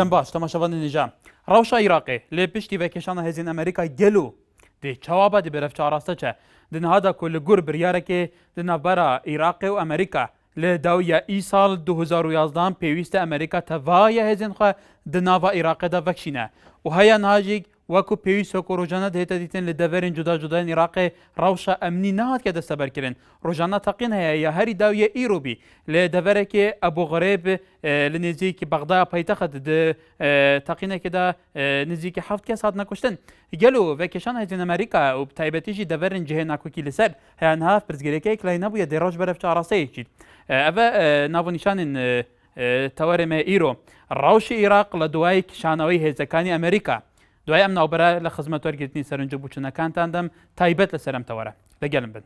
دەم باش تەماشەوانی نێژە ڕەوشە عێراقê lê piştî vekêşana hêzên Amerîka gelo dê çawaba dê berevçarasta çe di nihada ku li gur biryarekê di navbera Iraqê û Amerîka li dawiya îsal 2011 pêwîst e Amerîka tevaya hêzên xwe di nava Iraqê de vekişîne û heya niha jî wekû pêwîst wekû rojane dihête dîtin li deverên cuda cudayên Iraqê rewşa emnî nehatiye desteberkirin. Rojana teqîn heye ya herî dawiye îro bî li deverekê Ebu Ghreib li nêzîkî Bexdaya paytexet di teqînekê de nêzîkî 7 kes hatine kuştin. Gelo vekêşana hêzên Amerîka û bi taybetî jî deverên cihê nakokî li ser heya niha pirsgirêkeyek layî nebûye dê roj berevçarasteyek jî. Ev e navnîşanên tewerê me îro rewşê Iraq li duayê kişanawî hêzekanî Amerîka دوای ئەم ناوبەرە لە خزمەت وەرگرتنی سەرنج بووچنەکانتان دەم تایبەت لە سەرم تەوەرە لەگەڵم بن.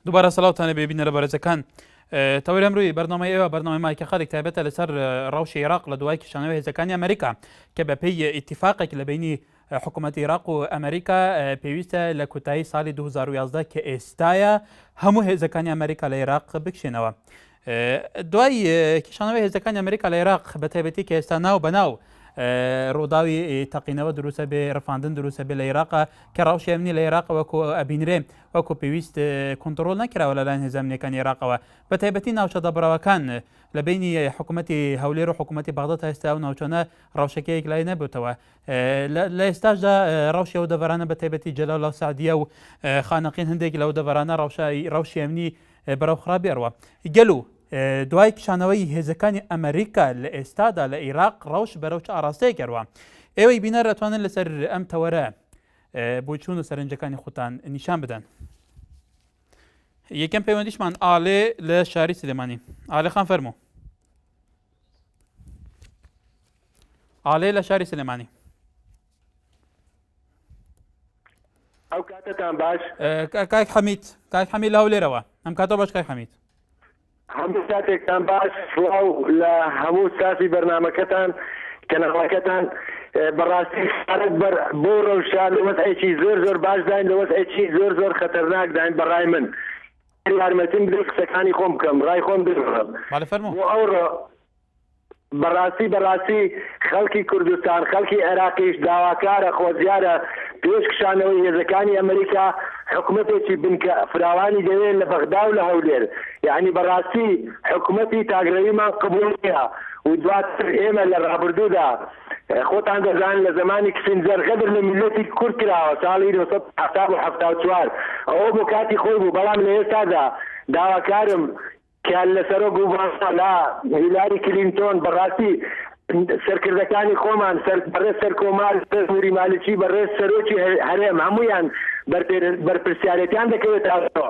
دووبارە سەڵاوتانە بێبینە لە بەرەزەکان. تەوەری ئەمڕۆی بەرنامەی ئێوە بەرنامەی خەڵێک تایبەتە لەسەر ڕەوشی عێراق لە دوای کیشانەوەی هێزەکانی ئەمریکا کە بەپێی ئیتیفاقێک لە بینی حکوومەتی عێراق و ئەمریکا پێویستە لە کۆتایی ساڵی 2011 کە ئێستایە هەموو هێزەکانی ئەمریکا لە عێراق بکشێنەوە. دوای کیشانەوەی هێزەکانی ئەمریکا لە عێراق بە تایبەتی کە ئێستا ناو بەناو ڕووداوی تەقینەوە دروستە بێ ڕفاندن دروستە بێ لە عێراقا کە ڕەوشی ئەمنی لە عێراق وەکو ئەبینرێ وەکو پێویست کۆنتڕۆڵ نەکراوە لەلایەن هێزە ئەمنیەکانی عێراقەوە بە تایبەتی ناوچە دەبڕاوەکان لە بینی حکوومەتی هەولێر و حکوومەتی بەغداد تا ئێستا و ناوچەنە ڕەوشەکەیەک لای نەبووتەوە. لە ئێستاشدا ڕەوشی ئەو دەڤەرانە بە تایبەتی جەلال و سعدیە و خانەقین هەندێک لەو دەڤەرانە ڕەوشی ئەمنی بەرەو خراپی ئەڕوە. گەلو دوای کشانەوەی هێزەکانی ئەمریکا لە ئێستادا لە عێراق ڕەوش بەرەو چ ئاراستەیە کردووە. ئێوەی بینەر ئەتوانن لەسەر ئەم تەوەرە بۆ چوون و سەرنجەکانی خۆتان نیشان بدەن. یەکەم پەیوەندیشمان ئالێ لە شاری سلێمانی. ئالێ خان فەرموو. ئالێ لە شاری سلێمانی. ئەو کاتتان باش کاک حەمید لە هەولێرەوە ئەم کاتۆ باش کاک حەمید. هەموو کاتێکتان باش سڵاو لە هەموو ساسی بەرنامەکەتان کەناڵەکەتان بەڕاستی خارەت بۆ ڕەوشان لە وەزعێکی زۆر زۆر باش داین لە وەزعێکی زۆر زۆر خەتەرناک داین بەڕای من یارمەتیم بدەن قسەکانی خۆم بکەم ڕای خۆم بگڕم بۆ ئەوڕۆ بەڕاستی خەڵکی کوردستان خەڵکی عێراقیش داواکارە خۆزیارە پێش کشانەوەی هێزەکانی ئەمریکا حکوومەتێکی بنکە فراوانی دەوێت لە بەغدا و لە هەولێر یعنی بەڕاستی حکوومەتی تاگرەویمان قبول نییە و دواتر ئێمە لە ڕابردوودا خۆتان دەزانن لە زمانی کسینجەر غەدر لە میلەتی کورد کراوە ساڵی 1974 ئەوە بۆ کاتی خۆی بوو بەڵام لە ئێستادا داواکارم کە لەسەرۆ گوڤانسا لا هیلاری کلینتۆن بەڕاستی سەرکردەکانی خۆمان بەڕێز سەرکۆمار سەرسووری مالکی بەڕێز سەرۆکی هەرێم هەمویان بەرپرسیارەتیان دەکەوێتەوە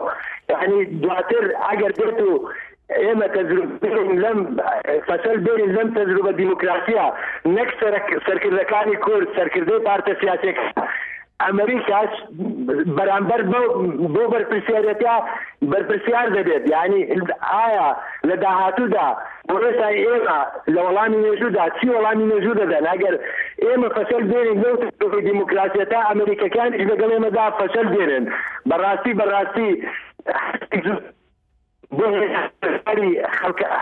یعنی دواتر ئەگەر دێت و ئێمە تەجروبەین لەم فەسەل بێنین لەم تەجروبە دیموکراسیە نەک سەرکردەکانی کورد سەرکردەی پارتە سیاسیەکە ئەمریکاش بەرامبەر بۆ بەرپرسیار دەبێت یعنی ئایا لە داهاتوودا بۆ ڕێسای ئێمە لە وەڵامی مێژوودا چی وەڵامی مێژوو دەدەن ئەگەر ئێمە فەسەل بێنین لەو تەجروبەی دیموکراسیەتا ئەمریکەکانیش لەگەڵ ئێمەدا فەسەل بێنن بەڕاستی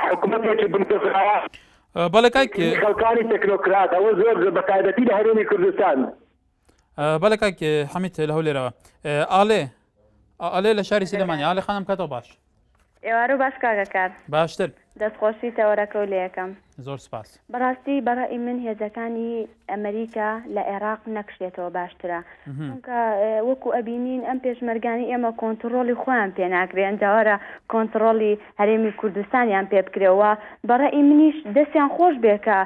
حکوومەتێکی بنکەفراوە بەڵێ کاک خەڵکانی تەکنۆکرات ئەوە زۆر بەتایبەتی لە هەرێمی کوردستان. بەڵێ کاک حەمید لە هەولێرەوە ئالێ لە شاری سلێمانی ئالێ خانم کاتەوە باش ئێوارە باش کاکەکار باشتر دەستخۆشی تەوەرەکە و لە یەکەم زۆر سپاس. بەڕاستی بەڕای من هێزەکانی ئەمریکا لە عێراق نەکشێتەوە باشترە چونکە وەکو ئەبینین ئەم پێشمەرگانی ئێمە کۆنتڕۆڵی خۆیان پێ ناکرێن جاوارە کۆنتڕۆڵی هەرێمی کوردستانیان پێ بکرێەوە بەڕای منیش دەستیان خۆش بێکە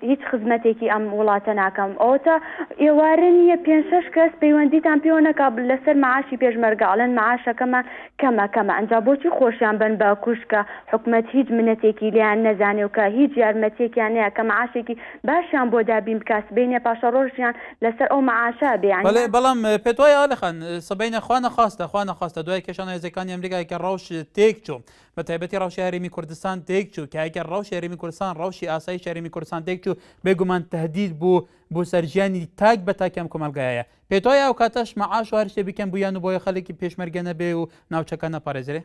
هیچ خزمەتێکی ئەم وڵاتە ناکەم ئەوتە ئێوارە نیە 5-6 کەس پەیوەندیتان پێوە نەکا لەسەر معاشی پێشمەرگاڵن معاشەکەمە کەمە ئەنجا بۆچی خۆشیان بن بە کوشکە حکومەت حکومت هیچ منەتێکی لیان نەزانێ و کە هیچ یارمەتێکیان هەیە کە معاشێکی باشیان بۆ دابین بکاسبێنێ پاشە ڕۆژیان لەسەر ئەو معاشا بێ بەڵام پێت وایە ئالەخان سبەینە خوا نەخواستە دوای کێشانە هێزەکانی ئەمریکای کە ڕەوش تێک چوو بە تایبەتی ڕەوشی هەرێمی کوردستان تێک چوو کە ئەگەر ڕەوشی هەرێمی کوردستان ڕەوشی ئاسایی هەرێمی کوردستان تێک چوو بێگومان تهدید بوو بۆ سەرژیانی تاک بە تاکەم کۆمەلگایە پێت وایە ئەو کاتەش مەعاش و هەر شتێ بکەن بوویان و بۆیە خەڵکی پێشمەرگە نەبێ و ناوچەکە نەپارێزرێ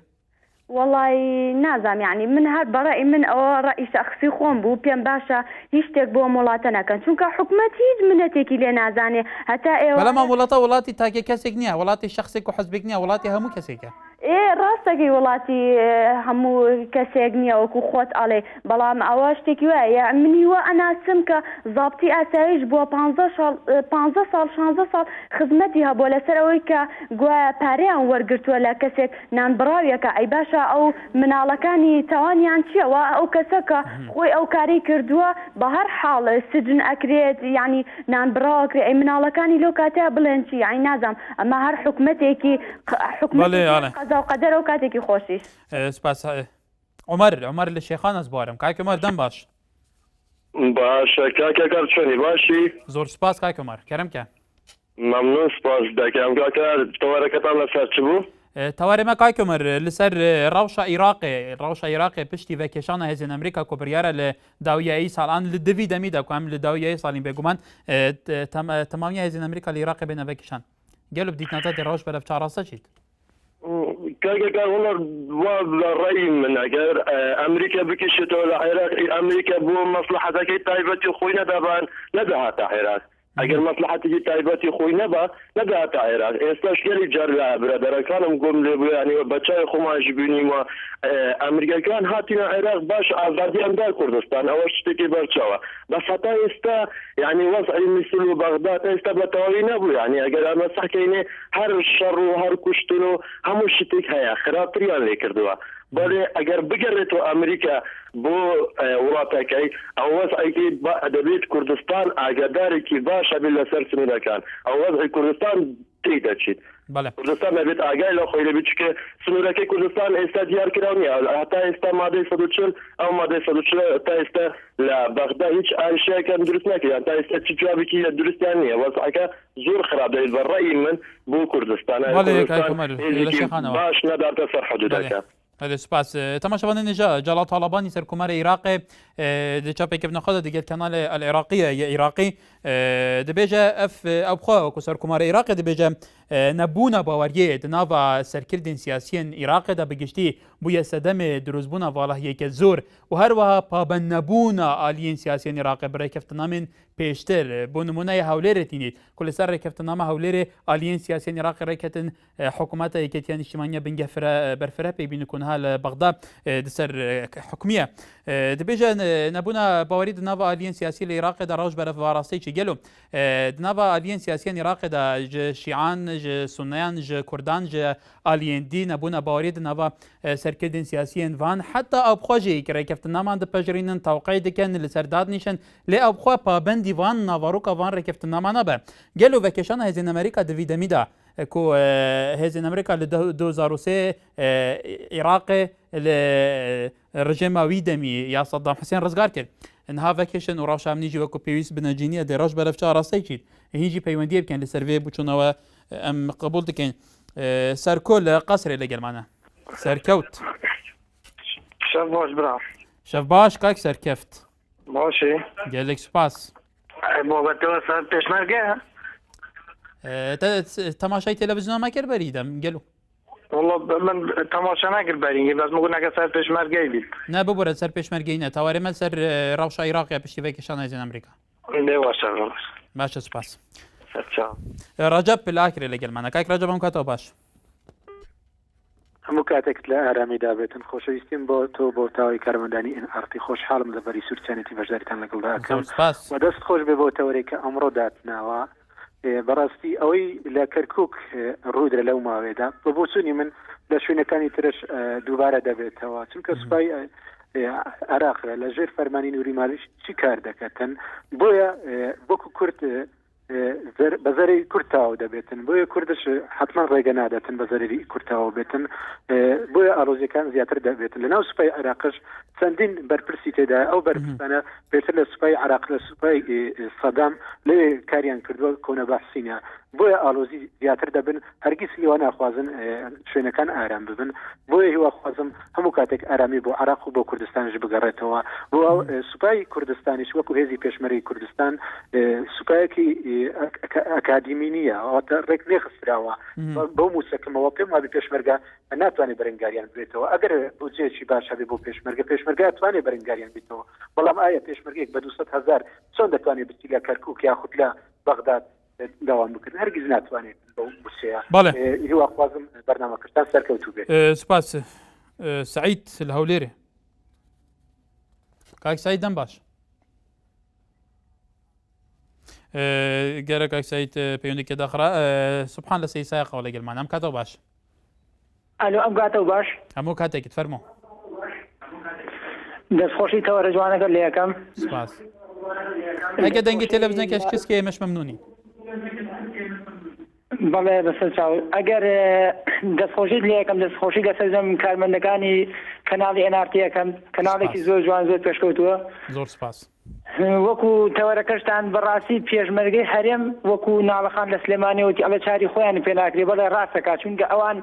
والله نازام يعني من هاد برأي من أو رأي شخصي خوم بو بيان باشا هیچ بو مولاتنا كان چونکە حکومت هیچ منەتێکی لێ نازانێ هەتا ئێوە بەڵام وڵاتە وڵاتی تاکێ کەسێک نییە وڵاتی شخصێک و حەزبێک نییە وڵاتی هەموو کەسێکە ڕاستەکەی وڵاتی هەموو کەسێک نییە وەکو خۆت ئەڵێ بەڵام ئەوە شتێکی وایە منی وە ئەناسم کە زابتی ئاسایش بووە 15 ساڵ 16 ساڵ خزمەتی هەبووە لەسەر ئەوەی کە گوایە پارەیان وەرگرتووە لە کەسێک نانبراویەکە ئەی باشە ئەو مناڵەکانی تاوانیان چییەوە ئەو کەسەکە خۆی ئەو کاری کردووە بە هەر حاڵ سجن ئەکرێت یعنی نانبراوەکرێ ئەی مناڵەکانی لەو کاتەیە بڵێن چی یعنی نازام ئەمە هەر حکومەتێکی قەزا و قەدەر ئەو کاتێکی خۆشیش سپاس عمەر لە شێخان ئەزبوارم کاک عمەر دەم باش باشە کاکە کار چۆنی باشی زۆر سپاس کاک عمەر کەرەمکە مەمنون سپاس دەکەم کاکە تەوارەکەتان لەسەر چ بوو تەوارێمە کاک عمەر لەسەر ڕەوشە عێراقی پشتی ڤەکێشانە هێزن ئەمریکا کۆبریارە لە داویایی ساڵان لە دەوی دەمیدا کوام لە داویایی ساڵین بێگومان تەمامی هێزن ئەمریکا لە عێراقی بێنە ڤەکێشان گەلو بدیتنەتە ڕەوش بەرەف چاڕاستە چیت کاکە وڵا ڕێی من ئەگەر ئەمریکا بکشێتەوە لە عێراقی ئەمریکا بۆ مەسلحەتەکەی تایبەتی خۆی نەدابان نەدەهاتە عێراق ئەگەر مەسلحەتێکی تایبەتی خۆی نەبا نەداهاتە عێراق ئێستاش گەلی جار لە برادەرەکانم گۆم لێ بوویانیوە بەچای خۆماژی بینیمە ئەمریکەکان هاتینە عێراق باش ئازادیاندا کوردستان ئەوە شتێکی بەرچاوە بەس هەتا ئێستا یعنی وەزعی میسل و بەغداد ئێستا بە تەواوی نەبوو یعنی ئەگەر ئەمە سەحکەینێ هەر شەڕ و هەر کوشتن و هەموو شتێک هەیە خراپتریان لێ کردووە بەڵێ ئەگەر بگەڕێتەوە ئەمریکا بۆ وڵاتەکەی ئەو وەزعێکی دەبێت کوردستان ئاگادارێکی باشە بێت لەسەر سنوورەکان ئەو وەزعی کوردستان تێی دەچیت کوردستان دەبێت ئاگای لە خۆی دەبێت چکە سنوورەکەی کوردستان ئێستا دیارکراو نیە هەتا ئێستا مادەی 140 ئەو مادەی 140 تا ئێستا لە بەغدا هیچ ئارشەیەکان دروست نەکردیان تا ئێستا چ جوابێکی دروستیان نییە وەزعەکە زۆر خراپ دەبێت بە ڕێی من بۆ کوردستان باش نەداتە سەر حدودەکە سپاس تماشاوان نجا جلال طالبانی سرکومار عراق چاپی که بنخواد دیگه کانال العراقیه یا عراقی دبیجه اف ابخوا کو سرکومار عراق دبیجه نبونا باوریه دناوا سرکردین سیاسیین عراق دا بگشتی بوی صدم دروزبونا واله یک زور و هر وها پابند نبونا آلیین سیاسیین عراق برای کفتنامین پیشتر بو نمونه هولیر تینید کل سر کفتنامه هولیر آلیین سیاسیین عراق رکتن حکومت یکتیان اجتماعی بنگه برفره ببین کنها لبغداد دسر حکمیه دبیجه نبونا باوری دناوا آلیین سیاسی العراق دا روش برف واراستی چی گلو دناوا آلیین سیاسیین عراق دا شیعان ج سنیان ج کردان ج آلیین دی نبونا باوری دناوا سرکردن سیاسیین وان حتی ابخواجی که رکفتنامه د پجرینن توقع دکن لسرداد نیشن لی ابخوا پابند دیوان ناواروکا وان رکفتنامه نبه گلو وکشان هزین امریکا دوی دمیدا کو هزین امریکا ل 2003 عراق الرجيم ويدمي يا صدام حسين رزقار كد انها فاكيشن وراش عم نيجي وكو بيويس بنجينيه دي راش برفشا راسيكيد هيجي بيوندي كان لسيرفي بوچونوا ام قبول دكين سركول قصر لقال معنا سركوت شباش برا شباش كاك سركفت ماشي قال لك سباس بابا تو بيشمرقه تماشای تلویزیون ما کرد بریدم گلو والله من تماشا نکرد برینگی بس مگو نکه سر پیشمرگی بید نه ببرد سر پیشمرگی نه تواره من سر روش عراقی پشتی وکشان از امریکا نه باشه باشه سپاس چا رجب بالاخره لگل من کاک رجب هم کاتو باش هەموو کاتێک لە ئارامی دابێتن خۆشەویستیم بۆ تۆ بۆ تاوای کارمەندانی ئارتی خۆشحاڵم لەبەری سوورچانێتی بەشداریتان لەگەڵداکەم و دەست خۆش بێ بۆ تەورێک کە ئەمڕۆ داتناوە بەڕاستی ئەوەی لە کەرکووک ڕوودرە لەو ماوێدا بە بۆچوونی من لە شوێنەکانی ترش دووبارە دەبێتەوە چونکە سوپای عراق لە ژێر فەرمانی نووری مالیش چی کار دەکەتن بۆیە وەکو کورد بەزەری کورتاوە دەبێتن بۆیە کوردش حتمما ڕێگە نادەتن بەزەری کورتاوە بێتن بۆیە ئالۆزیەکان زیاتر دەبێتن لەناو سوپای عراقش چەندین بەرپرسی تێدا ئەو بەرپرسانە پێشتر لە سوپای عراق لە سوپای سەدام لەوێ کاریان کردووە کۆنە بەحسینە بۆیە ئالۆزی زیاتر دەبن هەرگیز هیوا ناخوازن شوێنەکان ئارام ببن بۆیە هیوا خوازم هەموو کاتێک ئارامی بۆ عراق و بۆ کوردستانش بگەڕێتەوە بۆ سوپای کوردستانیش وەکو هێزی پێشمەرگەی کوردستان سوپایەکی ئەکادیمی نییە ئەوەتە ڕێک نێخستراوە بۆ موسەکەمەوە پێم وابی پێشمەرگە ناتوانێت بەرەنگاریان بێتەوە ئەگەر بودجێکی باش هەبێ بۆ پێشمەرگە توانێت بەرەنگاریان بێتەوە بەڵام ئایا پێشمەرگەیەک بە 200,000 چۆن دەتوانێت بچی لە کەرکووک یاخود لە بەغداد داوام بکردن هەرگیز ناتوانێت بەو بوسەیە هیوا خوازم بەرنامەکردان سەرکەوتوو بێت. سپاس سعید لە هەولێرێ کاک سعید دەم باش گەرە کاک سعید پەیوەندێکی داخرا سوبحان لە سەی سایقەوە لەگەڵمان ئەم کاتەوە باش ئەلو ئەم کاتەوە باش هەموو کاتێکت فەرمۆ دەستخۆشی تەوەرە جوانەکە لە یەکەم سپاس ئەگە دەنگی تێلەڤیزیۆنێکیش کەسکێ ئێمەش مەمنونی بەڵێ بەسەر چاو ئەگەر دەستخۆشیت لە یەکەم دەستخۆشی لەسەر زەم کارمەندەکانی کەناڵی NRT یەکەم کەناڵێکی زۆر جوان زۆر پێشکەوتووە زۆر سپاس وەکو تەوەرەکەشتان بەڕاستی پێشمەرگەی هەرێم وەکو ناڵەخان لە سلێمانیەوەتی ئەڵە چاری خۆیان پێ ناکرێ بەڵێ ڕاستەکە چونکە ئەوان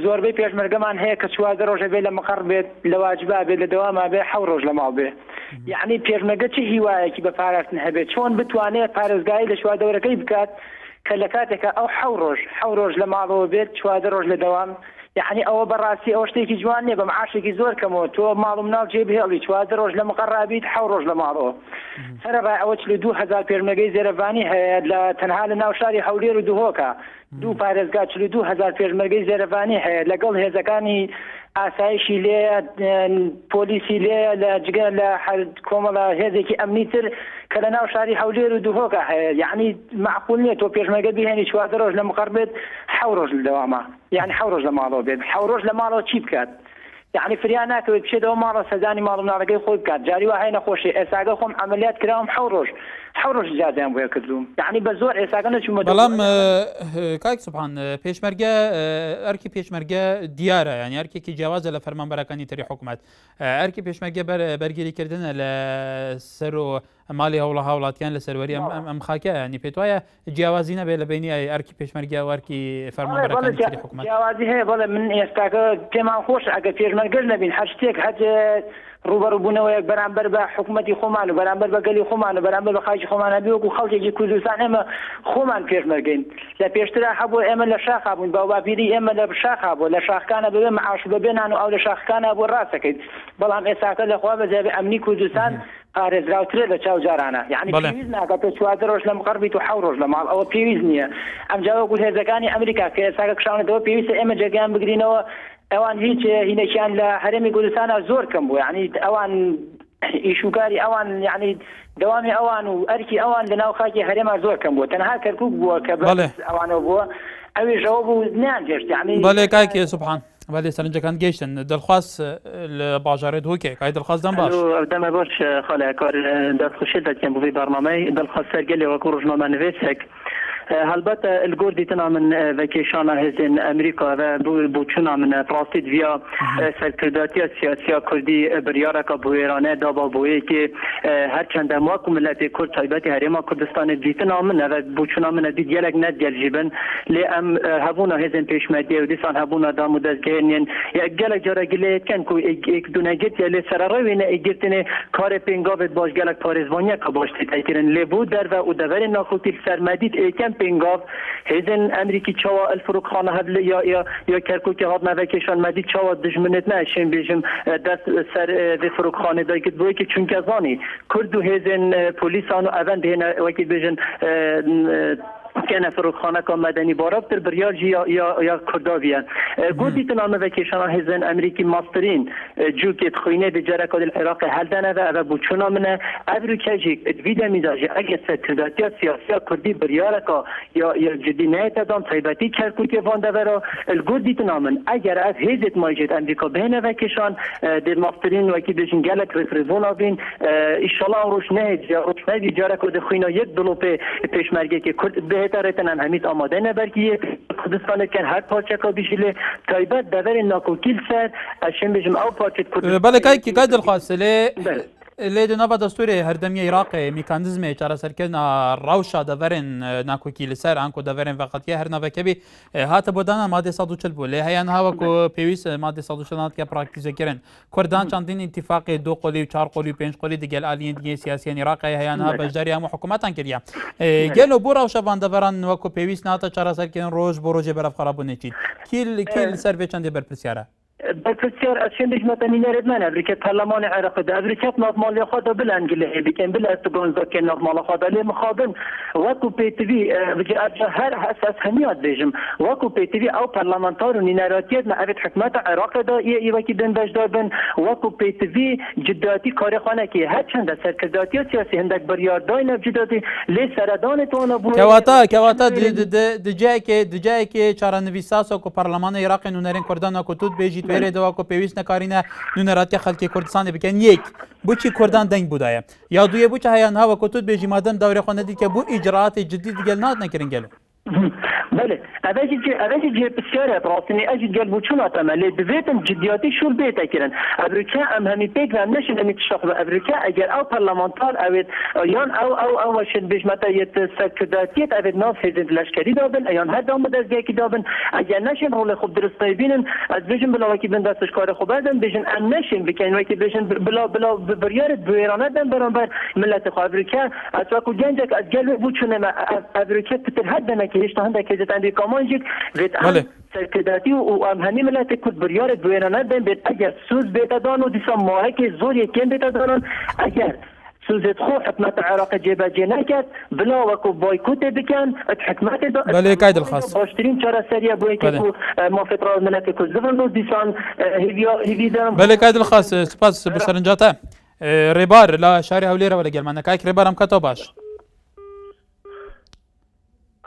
زۆربەی پێشمەرگەمان هەیە کە چواردە ڕۆژە بێت لە مەقڕ بێت لە واجبا بێت لە دەواما بێ 7 ڕۆژ لە ماڵ بێ یعنی پێشمەرگە چه هیوایەکی بە پاراستن هەبێت چۆن بتوانێت پارێزگایی لە چواردەوەرەکەی بکات کە لە کاتێکە ئەو 7 ڕۆژ لە ماڵەوە بێت 4 ڕۆژ لە دەوام یعنی ئەوە بەڕاستی ئەوە شتێکی جوان نیە بە معاشێکی زۆر کەمەوە تۆ ماڵ و مناڵ جێبهێڵی 4 ڕۆژ لە مەقڕابیت 7 ڕۆژ لە ماڵەوە سەرەڕای ئەوە 42,000 پێشمەرگەی زێرەڤانی هەیە لە تەنها لە ناو شاری هەولێر و دهۆکە دوو پارێزگا 42,000 پێشمەرگەی زێرەڤانی هەیە لەگەڵ هێزەکانی ئاسایشی لێ پۆلیسی لێ لە جگە لە کۆمەڵە هێزێکی ئەمنیتر کە لە ناو شاری هەولێر و دهۆکە هەیە یعنی معقول نییە تۆ پێشمەرگە بهێنی 4 ڕۆژ لە مەقڕ بێت 7 ڕۆژ لە دەوامە یعنی 7 ڕۆژ لە ماڵەوە بێت 7 ڕۆژ لە ماڵەوە چی بکات یعنی فریان ناکەوێت بچێتەوە ماڵە سەزانی ماڵ و مناڵەکەی خۆی بکات جاری وا هەیە نەخۆشی ئێساگە خۆم عملیات کراوم 7 ڕۆژ جادیان بۆیە کردوم یعنی بە زۆر ئێساگە نەچوومە بەڵام کاک سوبحان پێشمەرگە ئەرکی پێشمەرگە دیارە ینی ئەرکێکی جیاوازە لە فەرمانبەرەکانی تری حکوومەت ئەرکی پێشمەرگە بەرگریکردنە لە سەر و ماڵی هەوڵاتیان لە سەروەری ئەم خاکە ینی پێت وایە جیاوازی نەبێت لە بینی ئەرکی پێشمەرگە و ئەرکی فەرمانبەرەکانی تری حکوومەت جیاوازی هەیە بەڵێ من ئێستاکە پێمان خۆش ئەگەر پێشمەرگەش نەبین هەر شتێک ڕوبەڕووبوونەوەیەک بەرامبەر بە حکوومەتی خۆمان و بەرامبەر بە گەلی خۆمان و بەرامبەر بە خاکی خۆمان هەبێ وەکو خەڵکێکی کوردستان ئێمە خۆمان پێشمەرگەین لە پێشترا هەبوو ئێمە لە شاخا بووین باوباپیری ئێمە لە شاخا بوو لە شاخکانە ببێ معاش ببێنان و ئەو لە شاخکانە بۆ ڕاستەکەیت بەڵام ئێستاکە لەخوا بەجێبێ ئەمنی کوردستان پارێزراوترێ لە چاو جارانە یعنی پێویست ناکات تۆ 4 ڕۆژ لە مەقڕ بیت و 7 ڕۆژ لە ماڵ ئەوە پێویست نییە ئەمجا وەکو هێزەکانی ئەمریکا کە ئێستاکە کشاونەتەوە پێویستە ئێمە جێگەیان بگرینەوە ئەوان هیچ هینەکیان لە هەرێمی کوردستانە زۆر کەم بوو یعنی ئەوان ئیشوکاری ئەوان یعنی دەوامی ئەوان و ئەرکی ئەوان لە ناو خاکی هەرێما زۆر کەم بووە تەنها کەرکووک بووە کە ئەوانەوە بووە ئەویشەوە بوو نیانگەشت یعنی بەڵێ کاکی سوبحان بەڵێ سەرنجەکان گەیشتن دڵخواست لە باژارێت هۆکێ کای دڵخواست دەم باش دەمە باش خاڵێ کار دەستخوشی دەکەم بۆ بەرنامەی دڵخواست سەرگەلێ وەکو ڕۆژنامە نوێسێک هەلبەتە الگۆردیتنا من وەکێشانە هێزن ئەمریکا و بۆ چوونا من ڕاستیت ڤیا سەرکرداتیە سیاسیا کوردی بڕیارەکە بۆ ئێرانە دابا بۆیەکێ هەرچەندە ماکو ملەتی کورد تایبەتی هەرێما کوردستانی دیتنا منە و بۆ چوونا منە دی گەلێک نەدگەلژیبن لێ ئەم هەبوونا هێزن پێشمەرگێ و دیسان هەبوونا دام و دەستگەێنین گەلێک جارە گلەیەکەن کو دونەگرتیە لێ سەرڕەوینە ئیگرتنێ کارێ پێنگاوێت باش گەلێک پارێزوانیەکە باشتی تایکردن لێ بوو دەرە و دەڤەری ناخوتی سەرمەدیت ئێکەم پێنگاو هێزن ئەمریکی چاوە ئەلفروخانە هەب یا کەرکووکی هاتنە وەکێشان مەدی چاوە دژمنت نەشێن بێژم دەست سەر vê firokxanê dayket bu yekî çûnke zanî Kurd û hêzên polîsan û evan dihêne wekî bêjin نامکنه فروخانه که مدنی باراب تر بریارجی یا کرداویان گودی تنامه و کشان هزن امریکی ماسترین جو که خوینه به جرکات العراق هلدنه و بوچونا منه ابروکجی ویده میداجه اگه سکرداتی سیاسی کردی بریارکا یا جدی نه تدام طیبتی کرکوتی وانده ورا الگودی تنامن اگر از هزت ماجد امریکا بهنه و کشان در ماسترین وکی بشین گلک رفرزونا بین ایشالا روش نه روش نه جرکات خوینا یک دلوپه پیشمرگه که بهترتن همیت آماده نبرگیه کردستان کن هر پارچه که بیشیله تایبت دور ناکوکیل سر اشم بجم او پارچه کردستان بله که قاعد الخاص لی دنبا دستور هردمی عراق میکانیزم چاره سرکن روشا دورن ناکوکیل سر انکو دورن وقتی هر نوکبی هات بودن ماده 140 بوله هیان هوا کو پیویس ماده 140 که پراکتیز کردن کردان چندین اتفاق دو قلی و چهار قلی و پنج قلی دیگه عالیین دیگه سیاسی عراق هیان ها بجاری هم حکومتان کردیا گلو بو روشا وان دورن وکو پیویس ناتا چاره سرکن روز بروج برف خرابونه چی کیل سر به چنده برپرسیاره بسیار از شنبه متنی نرد من امریکا پارلمان عراق ده امریکا نظام خود بلنگله بیکن بلا استگونزا که نظام خود لی مخابن وکو پیتوی هر حساس همیاد بیجم وکو پیتوی او پارلمانتار و نیناراتیت ما اوید حکمت عراق ده ای وکی دن بجدار بن وکو پیتوی جداتی کار خانه که هر چند سرکرداتی سیاسی هندک بریار داین جداتی لی سردان تونا بود کواتا دجای که چارنویساسو کو پارلمان عراق نونرین کردان کو بیجید بره دوا کو پیویس نکارینه نونراتی خلکی کردستان بکن یک بوچی کردان دنگ بودایم یا دوی بوچ هیان ها و کتود بیجی مادم دوره خانه دید که بو اجراعات جدید گل ناد نکرین گلو بله اولی جه بسیاره براسنی اجی گل بوچون تمالی بویتن جدیاتی شول بیتا کرن امریکا همی پیک و نشن همی تشخص امریکا اگر او پارلمانتار اوید یان او وشن بجمتا یت سکرداتیت اوید ناف هزید لشکری دابن ایان هر دام دزگی کی دابن اگر نشن رول خوب درست بینن از بجن بلا وکی بن دستش کار خوب ازن بجن ان نشن بکن وکی بجن بلا بریار دویرانه دن برانبر ملت خو امریکا از وکو جنجک از گل بوچونه امریکا تر حد نکی هیچ هنده که زندگی کامانجیک ویت سرکرداتی و امهنی ملت کد بریار دویرانه دن بیت اگر سوز بیتا دان و دیسا ماهی که زور یکیم بیتا دانن اگر سوزت خو حکمت عراق جیبه جی نکد بلا وکو بایکوت بکن حکمت دا بله قاید الخاص باشترین چاره سریع بوی که ما فترال ملت کد زفن و دیسان هیوی دارم بله قاید الخاص سپاس بسرنجاته ریبار لا شاری هولی را ولی گلمانه که ریبار هم کتا باش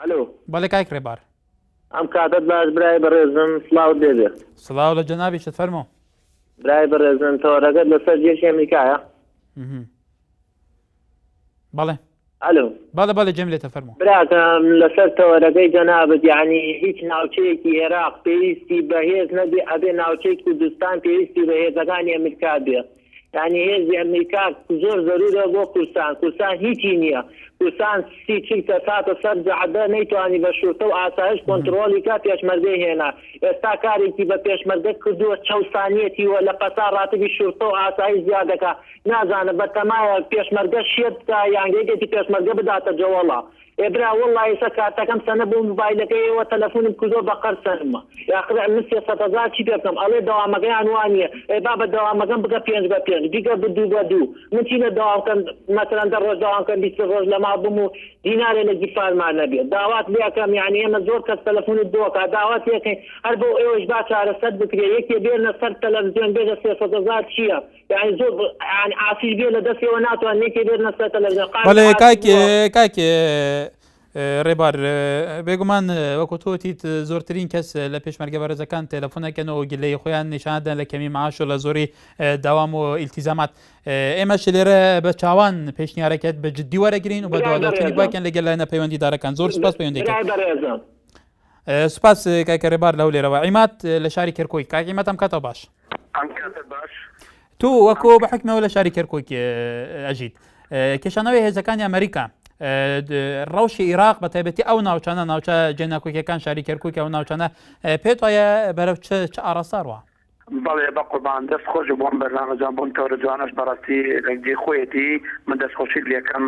الو بله که ریبار ام کادت باش برای برزم سلاو دیده سلاو لجنابی شد فرمو برای برزم تو رقد لسر جيش امریکا بله الو بله جمله تفرمو براكم لسر تو رقد جنابت يعني هيك ناوچيكي عراق بيستي بهيز ندي ابي ناوچيك كردستان بيستي بهيز اغاني امريكا بيه يعني هيز امريكا زور ضروري بو كردستان هيكي نيه كردستان سي چيك ساعت سرجع ده نيتواني بشرطه و آسایش کنترلی که پیشمرده هنا استاکاری که به پیشمرده کردو چوستانیتی و لقصار راتبی شرطه و آسایش زیاده که نازانه بتمای پیشمرده شید که یعنی که پیشمرده بدات جوالا ابرا والله سكرت كم سنه بموبايلك وتلفون بكذو بقر سنه يا اخي عملت 6000 شي بكم الله دوام مكان عنوانيه بابا دوام مكان بقى بيان ديك بدو من تينا دوام كان مثلا دروج دوام كان بيستروج لما بمو دينار للجفال مع النبي دعوات ليا كم يعني ما زور كالتلفون الدوكا دعوات ليك اربو ايش باش على صدق يك بيرنا صار تلفزيون بين 6000 شي يعني زور يعني عاصي بينا دسي وناتو انك بيرنا صار تلفزيون بله كاك ریبار بگومان وەکو تۆ تیت زۆرترین کەس لە پێشمەرگە بەرزەکان تێلەفۆنەکەنەوە گلەی خۆیان نیشاندان لە کەمی معاش و لە زۆری داوام و ئیلتیزامات ئێمەش لێرە بە چاوان پێشنیارەکەت بە جددی وەرەگرین و بە دواداوتنی باکەن لەگەل لایەنە پەیوەندیدارەکان زۆر سپاس پەیوەندیکەن سپاس کاکە ڕێبار لەو لێرەوە عیمات لە شاری کەرکۆی کاک عیمات ئەم کاتەوە باش تو وەکو بە حکمەوە لە شاری کەرکۆی ئەژیت کێشانەوەی هێزەکانی ئەمریکا ڕەوشی عێراق بە تایبەتی ئەو ناوچانە ناوچە جێناکۆکیەکان شاری کەرکووک ئەو ناوچانە پێت وایە بەرەو چ ئاراستاڕوە بەڵێ بە قوربان دەست خۆش بۆم بەرنامەجان بۆم تەورە جوانش بەڕاستی لەنگی خۆیەتی من دەستخۆشی لێکم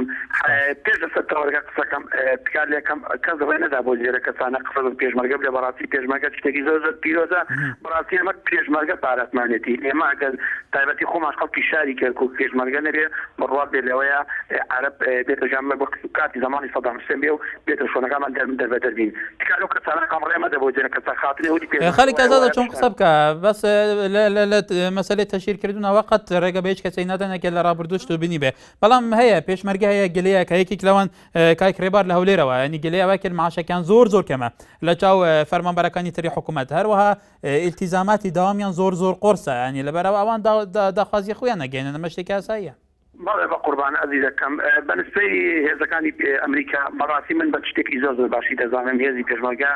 پێش دەستە تەوەرگە قسەکەم تکار لێکم کەس ڕێ نەدا بۆ جێرە کەسانە قسە پێشمەرگە بێ بەڕاستی پێشمەرگە شتێکی زۆر زۆر پیرۆزە بەڕاستی ئەمە پێشمەرگە پارەتمانێتی ئێمە ئەگەر تایبەتی خۆمان خەڵکی شاری کەرکووک پێشمەرگە نەبێ بڕوات بێ لەوەیە عەرەب بێتە ژامە بە کاتی زمانی سەدام حوسێن بێ و بێتە شوێنەکانمان دەربەدەر بین تکار لەو کەسانە قەم ڕێ مەدە بۆ جێرە کەسە خاتنی هەوری پێ خەڵک ئازادە چۆن قسە بکە بەس مەسەلەی تەشیرکردنەوە قەت ڕێگە بە هیچ کەسەی نادەنێکە لە ڕابردوشت و بینی بێ بەڵام هەیە پێشمەرگە هەیە گلەیە کە یەکێک لەوان کاک ڕێبار لە هەولێرەوە ینی گلەیەوە کرد معاشەکان زۆر زۆر کەمە لە چاو فەرمانبەرەکانی تری حکوومەت هەروەها ئیلتیزاماتی داوامیان زۆر زۆر قۆرسە ینی لەبەرەوە ئەوان داخوازی خۆیان نەگەێنن ئەمە شتێکی ئاساییە بەڵێ بە قوربان عەزیزەکەم بەنسبەی هێزەکانی ئەمریکا بەڕاستی من بە شتێکی زۆر زۆر باشی دەزانم هێزی پێشمەرگە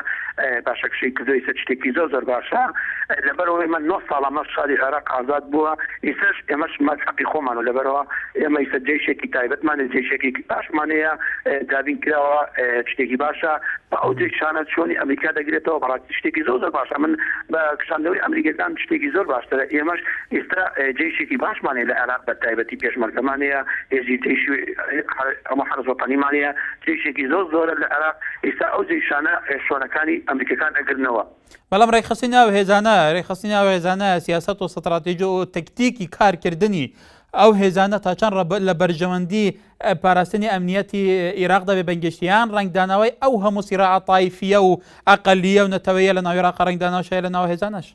باشەکشەی کردوی سەر شتێکی زۆر زۆر باشە لەبەرەوەی من 9 ساڵە مە شاری عێراق ئازاد بووە ئیسەش ئێمەش مەزحەقی خۆمان و لەبەرەوە ئێمە ئیسە جێشێکی تایبەتمانە جێشێکی باشمانەیە دابین کراوە شتێکی باشە بە ئەو جێشانە چۆنی ئەمریکا دەگرێتەوە بەڕاستی شتێکی زۆر زۆر باشە من بە کشاندەوەی ئەمریکەکان شتێکی زۆر باشترە ئێمەش ئێستا جێشێکی باشمانەیە لە عێراق بە تایبەتی پێشمەرگە مانەیە هێزی تێشی ئەمە حرز وەتەنیمانەیە جێشێکی زۆر زۆرە لە عێراق ئێستا ئەو جێشانە شوێنەکانی ئەمریکەکان ئەگرنەوە بەڵام ڕێکخستنی ناو هێزانە سیاست و ستراتیژی و تەکتیکی کارکردنی ئەو هێزانە تا چەند لە بەرژەوەندی پاراستنی ئەمنیەتی عێراق دەبێ بەنگشتیان ڕنگدانەوەی ئەو هەموو سیراعە تایفیە و ئەقەلیە و نەتەوەیە لە ناو عێراق ڕنگدانەوەشەیە لە ناو هێزانەش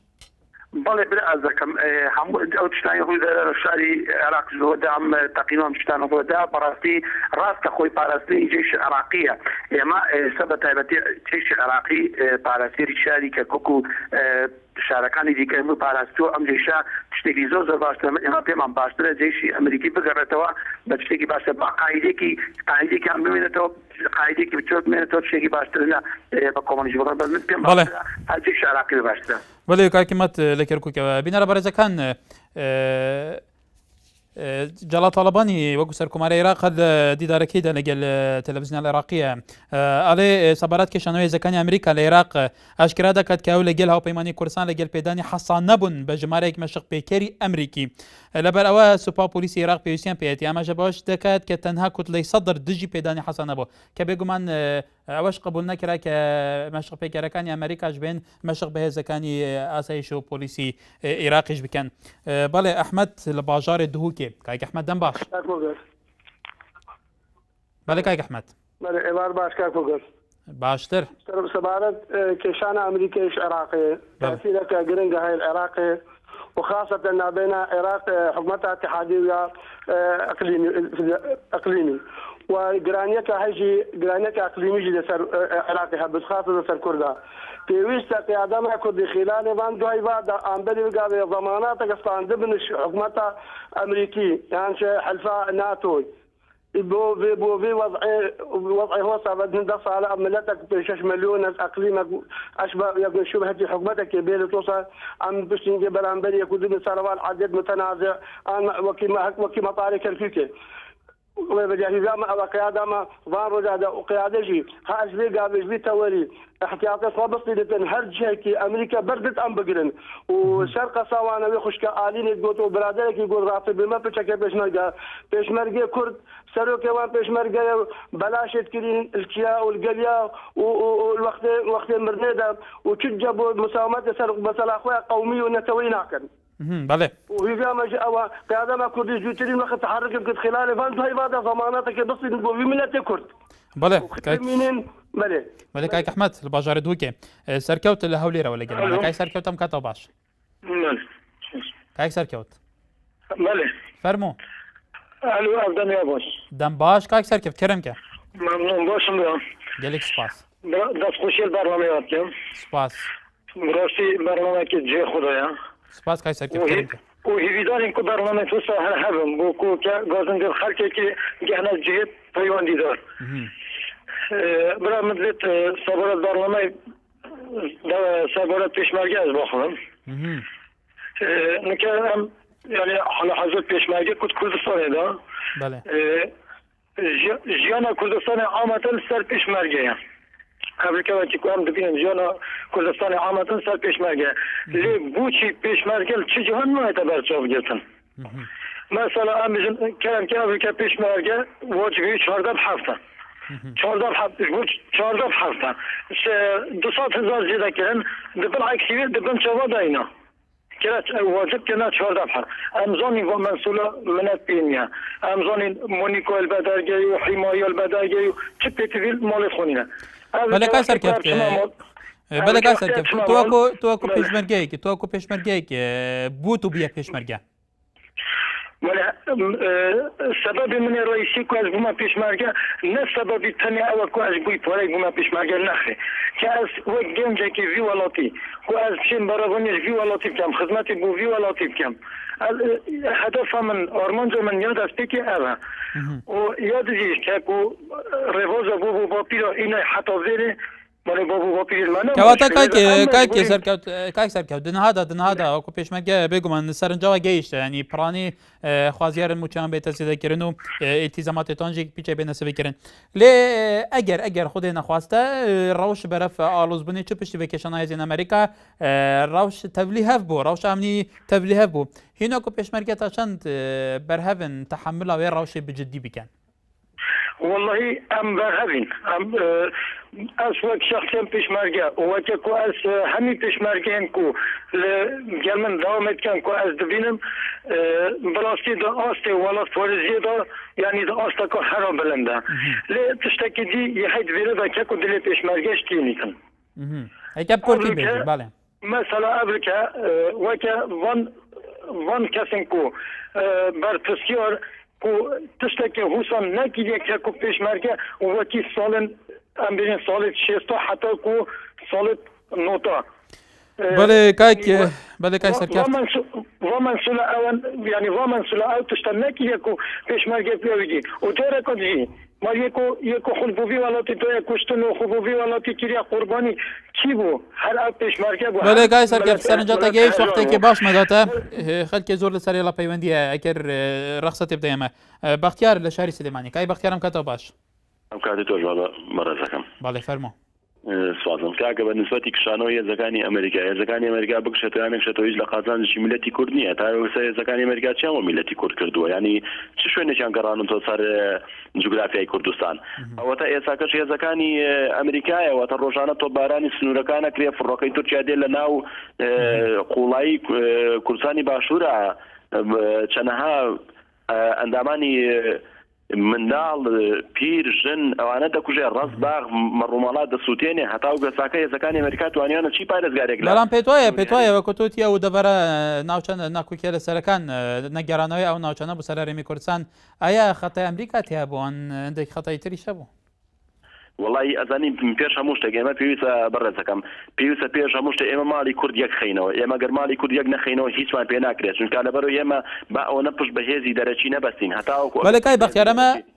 بەڵێ برا ئەز دەکەم هەموو ئەو تشتانی ڕووی لە شاری عێراق زۆردا ئەم تەقینۆم تشتانە ڕۆدا بەڕاستی ڕاستە خۆی پاراستنی جێش عێراقیە ئێمە ئێستا بە تایبەتی جێشی عێراقی پاراستێری شاری کەرکووک و شارەکانی دیکە هەموو پاراستووە ئەم جێشە شتێکی زۆر زۆر باشترە ئێمە پێمان باشترە جێشی ئەمریکی بگەڕێتەوە بە شتێکی باشتر بە قاعدێکیان بمێنێتەوە قاعدێکی بچۆ بمێنێتەوە شتێکی باشترە بە کۆمەڵیژی بڵێن بە من پێم باشترە هەر جێشی عێراقی باشترە بەڵێ کاکیمەت لە کەرکووکەوە بینەرە بەڕێزەکان جەڵا تاڵەبانی وەکو سەرکوماری عێراق لە دیدارەکەیدا لەگەل تەلەڤیزیۆن عێراقیە ئەڵێ سەبارەت کێشانەوەی هێزەکانی ئەمریکا لە عێراق ئاشکرا دەکات کە ئەو لەگەل هاوپەیمانی کوردستان لەگەل پێدانی حەسان نەبوون بە ژمارەیەک مەشق پێکەری ئەمریکی لەبەر ئەوە سوپا پۆلیسی عێراق پێویستیان پێێتی ئاماژە بەوەش دەکات کە تەنها کوتلەی سەدر دژی پێدانی حەسان نەبوو کە بێگومان ئەوەش قبول نەکرا کە مەشق پێکەرەکانی ئەمریکاش بێن مەشق بە هێزەکانی ئاسایش و پۆلیسی عێراقیش بکەن بەڵێ ئەحمەد لە باژارێ دهوکێ کاک ئەحمەد دەم باش بەڵێ کاک ئەحمەد ئێوار باش کاکۆگەر باشتر سەبارەت کێشانە ئەمریکایش عێراقێ تاثیرەکە گرنگە هەیە عێراقێ وخاصة بين العراق حكومتها اتحادية ويا اقليمي وجرانيك هيجي جرانيك اقليمي جدي سر عراقي بس خاصة سر كردا في وسط قيادة ما كرد خلال بان دوي بعد أمبلي وقابل ضمانات قصان ضمن حكومتها أمريكي يعني حلفاء ناتو بو في وضعي هو صعب ندفع على عملتك بشش مليون اقليمك اشبه يقول شبهه حكومتك بين توصل عم بشتي برامبري يكون سروال عدد متنازع وكي مطاري كرفيكي وبجهزام وقيادة ما ضارو جادا وقيادجي هاش بي قابل بي توري احتياطات وبسطي هر جهكي امريكا بردت ام بقرن وشرق سوانا ويخشك آلين يقول وبرادرك يقول رافض بما بشكل بيشمرقه كرد سروك وان بيشمرقه بلاشت كرين الكياء والقليا والوقت مرنيدا وتجبوا مساومات سرق مثلا اخويا قومي ونتوي ناكن بله وإذا ما جاء قيادة ما كرد جوترين ما تحرك بكت خلال فانت هاي بعد ضماناتك بس نقول في ملة كرد بله منين بله كايك أحمد الباجار دوكي سركوت الهوليرة ولا جل كاي سركوت أم كاتو باش كايك سركوت بله فرمو الو أفضل يا باش دم باش كايك سركوت كرمك ممنون باشم بيان جالك سپاس دست خوشی برنامه کردم سپاس راستی برنامه که جه خدایا سپاس کاي سركوت كرمك و هیویداریم که برنامه تو ساحل هبم بو کو که گازنده خلقی که گهنه جهت پیوندی دار برای مدلت سابارت برنامه سابارت پیشمرگی از بخونم نکردم یعنی حالا حضرت پیشمرگی کد کردستانه دا بله جیان کردستان آمدن سر پیشمرگی ئەمریکاوەکی کوام دەبینن ژیانە کوردستانی عامەتن سەر پێشمەرگە لێ بچی پێشمەرگەل چ جوهان نایەتە بەرچاو بگرتن مثلا ئەمژن کەم کە ئەمریکا پێشمەرگە واجبی 14 هەفتە 14 هەفتە 200,000 زی دەکردن دبن ئاکتیڤیت دبن چاوا داینا كانت واجب كانت شهر دفعة أمزوني ومنسولة من الدنيا أمزوني مونيكو البدرجي وحماية البدرجي وشبه تفيل مال خونينا بله كاسر كفت بله كاسر كفت توكو پێشمەرگەیەک بوتو بيا پێشمەرگە سبب من الرئيسي كواز بما بيشمارجا نه سبب الثاني او كواز بوي بولاي بما بيشمارجا نخي كاز وجنجا كي في ولاتي كواز شين برافونيش في ولاتي كم خدمتي بو في ولاتي كم هدف من ارمانجو من ياد استيكي انا وياد جيش كاكو ريفوزا بو بابيرو اينا حتى فيري کەواتە کاک سەرکەوت دنهادا وەکو پێشمەرگە بێگومان سەرنجەوە گەیشتە ینی پڕانی خوازیارن موچیان بێتە سێدەکردن و ئیتیزاماتێتۆنجێک پیچە بێنە سەبکردن لێ ئەگەر خودێ نەخواستە ڕەوش بەرەف ئالۆزبوونی چ پشتی بێکێشانە هێزین ئەمریکا ڕەوش تەبلی هەف بوو ڕەوش ئەمنی تەبلی هەف بوو هینۆکو پێشمەرگە تا چەند بەرهەبن تەحمل ئەوێ ڕەوشێ بجددی بکەن والله ام برهبين ام اسوك شخصيا بيشمارجا وكو اس همي بيشمارجين كو جالمن داومت كان كو اس دبينم بلاستي دا استي ولا فورزي دا يعني دا استا كو حرام بلندا لي تشتكي دي يحيد فيردا كاكو دلي بيشمارجاش كينيكن هيك بكورتي بيجي بالي مثلا ابريكا وكا فان كاسنكو برتسكيور تشتكي هوسان نكيدي كاكو بيشمارجا وكي صالن امبين صالت شيستا حتى كو صالت نوتا بله كاك سركاف ومن سلا اون يعني ومن سلا او تشتنكي كاكو بيشمارجا بيوجي وترى كدي ما يكو خلبوبي ولا تتوي كشتنو خلبوبي ولا تكيريا قرباني كيبو هر او بيشمارجا بله كاك سركاف سرنجاتا جيش وقتی که باش مداتا خلک زور لسری لا پیوندی اگر رخصت بدیم بختیار لشهری سلیمانی کای بختیارم کتا باش ام کاتی تو جواب مرزکم بله فرمو سوازم کاکە بە نسبەتی کشانەوە هێزەکانی ئەمریکا هێزەکانی ئەمریکا بکشێتیانێک شێتەوەیش لە قازانجی میلەتی کورد نییە تا هێزەکانی ئەمریکا چیانوە میلەتی کورد کردووە ینی چ شوێنێکیان گەڕانن تۆ سەر جوگرافیای کوردستان ئەوەتە ئێساکەش هێزەکانی ئەمریکایەوەتە ڕۆژانە تۆ بارانی سنوورەکانە کرێ فڕۆکەی تورکیا دێ لە ناو قوڵایی کوردستانی باشوورە چەنەها ئەندامانی منداڵ پیر ژن ئەوانە دەکوژێ ڕست باغ مەڕوومەڵات دەسووتێنێ هەتا و گەساکە هێزەکانی ئەمریکا توانیانە چی پارێزگارێک بەڵام پێتوایە وەکو تۆتیە و دەبەرە ناوچەند ناکوکێ لە سەرەکان نەگەڕانەوەی ئەو ناوچەنە بۆ سەرهەرێمی کوردستان ئایا خەتای ئەمریکا تیا بووان هەندێک خەتای تریشە بوو والله ئەزانی پێش هەموو شتێک ئێمە پێویستە بەڕێزەکەم پێویستە پێش هەموو شتێک ئێمە ماڵی کورد یەک خەینەوە ئێمە گەر ماڵی کورد یەک نەخەینەوە هیچمان پێ ناکرێت چونکە لەبەرەوە ئێمە با ئەوە پشت بە هێزی دەرەچی نەبەستین هەتاوەکو بەڵێ کای بەختیار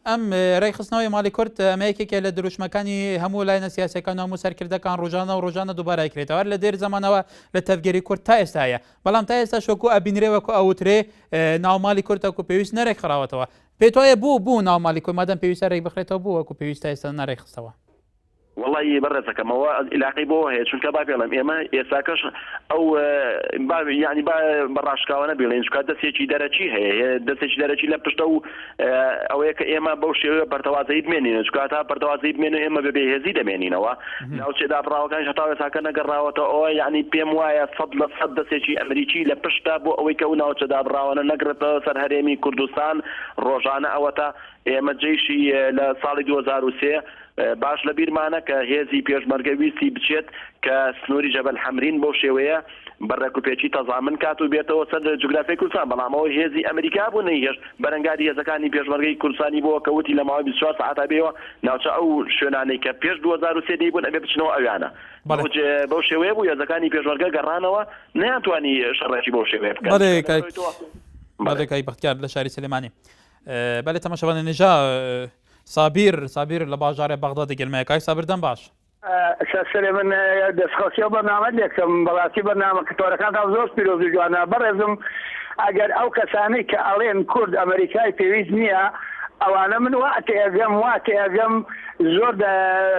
ئەم ڕێکخستنەوەی ماڵی کورد ئەمە یەکێکە لە دروشمەکانی هەموو لایەنە سیاسەکان هەموو سەرکردەکان ڕۆژانە دووبارە ئەکرێتەوە لە دێر زەمانەوە لە تەفگەری کورد تا ئێستاە بەڵام تا ئێستا شۆکو ئەبینرێ وەکو ئەوترێ ناوماڵی کورتەکو پێویست نەرێک خراوەتەوە پێت وایە بوو ناوماڵی کورد مادەم پێویستە ڕێک بخرێتەوە بوو وەکو پێویستە ئێستا نەڕێکخستەوە والله بەڕێزەکەمەوە علاقی بۆ هەیە چونکە با پێڵم ئێمە ئێستاکەش ئەو ینی بەڕاشکاوە نەبێڵێن چونکە دەستێکی دەرەچی هەیە دەستێکی دەرەچی لە پشتە و ئەوەیە کە ئێمە بەو شێوەیە بەرتەوازەی بمێنین چونکە تا بەرتەوازەی بمێنن ئێمە بە بێهێزی دەمێنینەوە ناوچێدا بڕاوەکان هەتا ئێستاکە نەگەڕاوەتەوە ئەوە یعنی پێم وایە 100% دەستێکی ئەمریکی لە پشتە بۆ ئەوەی کە ئەو ناوچەدا بڕاوانە نەگرێتەوە سەر هەرێمی کوردستان ڕۆژانە ئەوەتە ئێمە جێیشی لە ساڵی 2003 باش لە بیرمانە کە هێزی پێشمەرگەویستی بچێت کە سنووری جەبەل حەمرین بۆ شێوەیە بەڕێکوپێکی تەزامن کات و بێتەوە سەر جوگرافیای کوردستان بەڵامەوە هێزی ئەمریکا بوو نەیهێشت بەرەنگاری هێزەکانی پێشمەرگەی کوردستانی بۆ کەوتی لە ماوەی 24 ساعتا بێەوە ناوچە ئەو شوێنانەی کە پێش 2003 دەی بوون ئەبێ بچنەوە ئەویانە بەو شێوەیە بوو هێزەکانی پێشمەرگە گەڕانەوە نەیانتوانی شەڕێکی بۆ شێوەیە بکەن بەڵێ بەختیار لە شاری سلێمانی بەڵێ تەماشەوان نێژا سابیر لە باژارێ بەغداد دەگەلمەیە کاک سابردەم باش سەرێ من دەستخۆسیەوە بەنامە لێکم بەڵاتی بەنامە کتۆرەکاندا زۆر پیرۆزی جوانە بەڕێزم ئەگەر ئەو کەسانەی کە ئەڵێن کورد ئەمریکای پێویست نییە ئەوانە من واتێگەم زۆر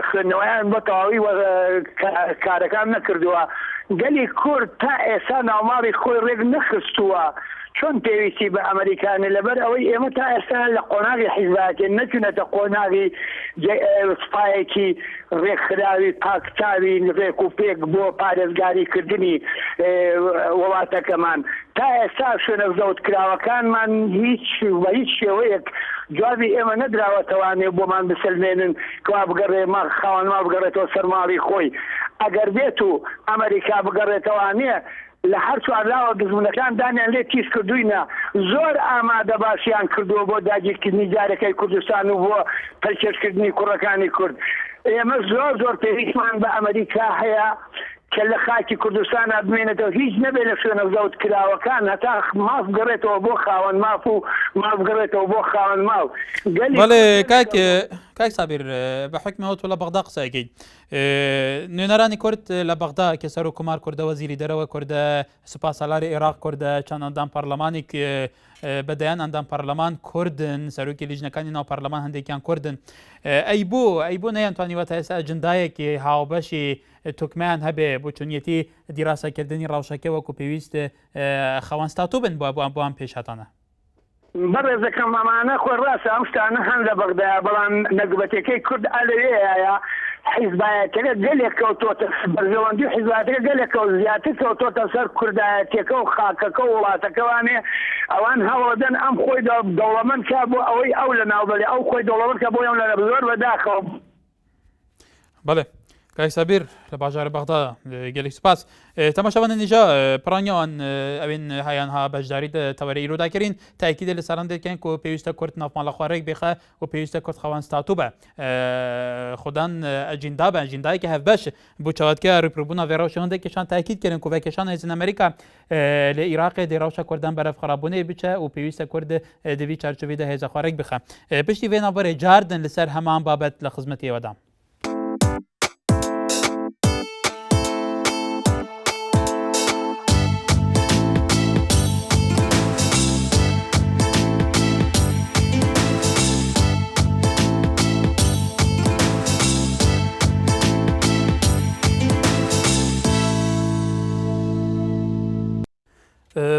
خوێندنەوەیان بە تەواوی کارەکان نەکردووە گەلی کورد تا ئێستا ناوماڵی خۆی ڕێک نەخستووە چۆن پێویستی بە ئەمریکانە لەبەر ئەوەی ئێمە تا ئێستا لە قۆناغی حیزباکێن نەچونەتە قۆناغی سپایەکی ڕێکخراوی پاکچاوی ڕێک و پێک بۆ پارێزگاریکردنی وڵاتەکەمان تا ئێستا شوێنە زەوت کراوەکانمان بە هیچ شێوەیەک جوابی ئێمە نەدراوەتەوانێ بۆمان بسلمێنن کوا بگەڕێ خاوەنما بگەڕێتەوە سەرماڵی خۆی ئەگەر بێت و ئەمریکا بگەڕێتەوانێ لە هەر چوارلاوە دزمونەکان دانیان لێ تیز کردوینە زۆر ئامادە باشیان کردووە بۆ داگیرکردنی جارەکەی کوردستان و بۆ پەرچێشکردنی کوڕەکانی کورد ئێمە زۆر پێویستمان بە ئەمریکا هەیە کە لە خاکی کوردستان بمێنێتەوە هیچ نەبێت لە شوێنە زەوت کراوەکان هەتا ماف بگەڕێتەوە بۆ خاوەن ماف و ماف بگەڕێتەوە بۆ خاوەن ماو بەڵێ کاک سابیر بە حکمەوە تۆ لە بەغدا قسەکەیت نوێنەرانی کورد لە بەغدا کە سەر و کومار کوردە وەزیری دەرەوە کوردە سوپاسەلاری عێراق کوردە چەند ئەندام پەرلەمانێک بەدەیان ئەندام پەرلەمان کوردن سەرۆکی لیژنەکانی ناو پەرلەمان هەندێکیان کوردن ئەی بۆ نەیانتوانیوە تا ئێستا ئەجندایەکی هاوبەشی توکمیان هەبێ بۆ چونیەتی دیراسەکردنی ڕاوشەکە وەکو پێویست خەوانستاتوو بن بۆ پێش هاتانە بەڕێزەکەم ئەمانە خۆی ڕاستە ئەم شتانە هەن لە بەغدایە بەڵام نەگبەتەکەی کورد ئەلەوەیە حیزبایەتەکە گەلێک کەوتۆتە بەرژەوەندی حیزبایەتەکە گەلێکەوە زیاتر کەوتۆتە سەر کوردایەتەکە و خاکەکە و وڵاتەکەوانێ ئەوان هەوڵەدەن ئەم خۆی دەوڵەمەند کا بۆ ئەوەی ئەو لە ناوبەلێ ئەو خۆی دەوڵەمەند کە بۆ ئەم لە زۆر بەداخەوە. بەڵێ کاک سابیر لە باژارە بەغدا گەلێک سوپاس تەماشاوانە نیجا پرانیەوان ئەوێن هایانها بەشداری تەوەرە ئیرۆداکردین تاکیدە لە سەران دەکەن و پێویستە کورد ناوماڵە خوارێک بێخە و پێویستە کورد خەوانستاتوو بە خوددان ئەجیندا بە ئەجیندایەکی هەفبەش بۆ چاوەتکە ڕوپڕبوونا ڤێڕەوشەوەندێکیشان تاکیدکردن و بەکێشان هێزن ئەمریکا لە عێراقی دێڕەوشە کوردان بەرەف خراببوونەیە بچە و پێویستە کورد دەوی چارچوبیدا هێزە خوارێک بخە پشتی وێنەبەرێ جاردن لەسەر هەمان بابەت لە خزمەتی ئێوەدام.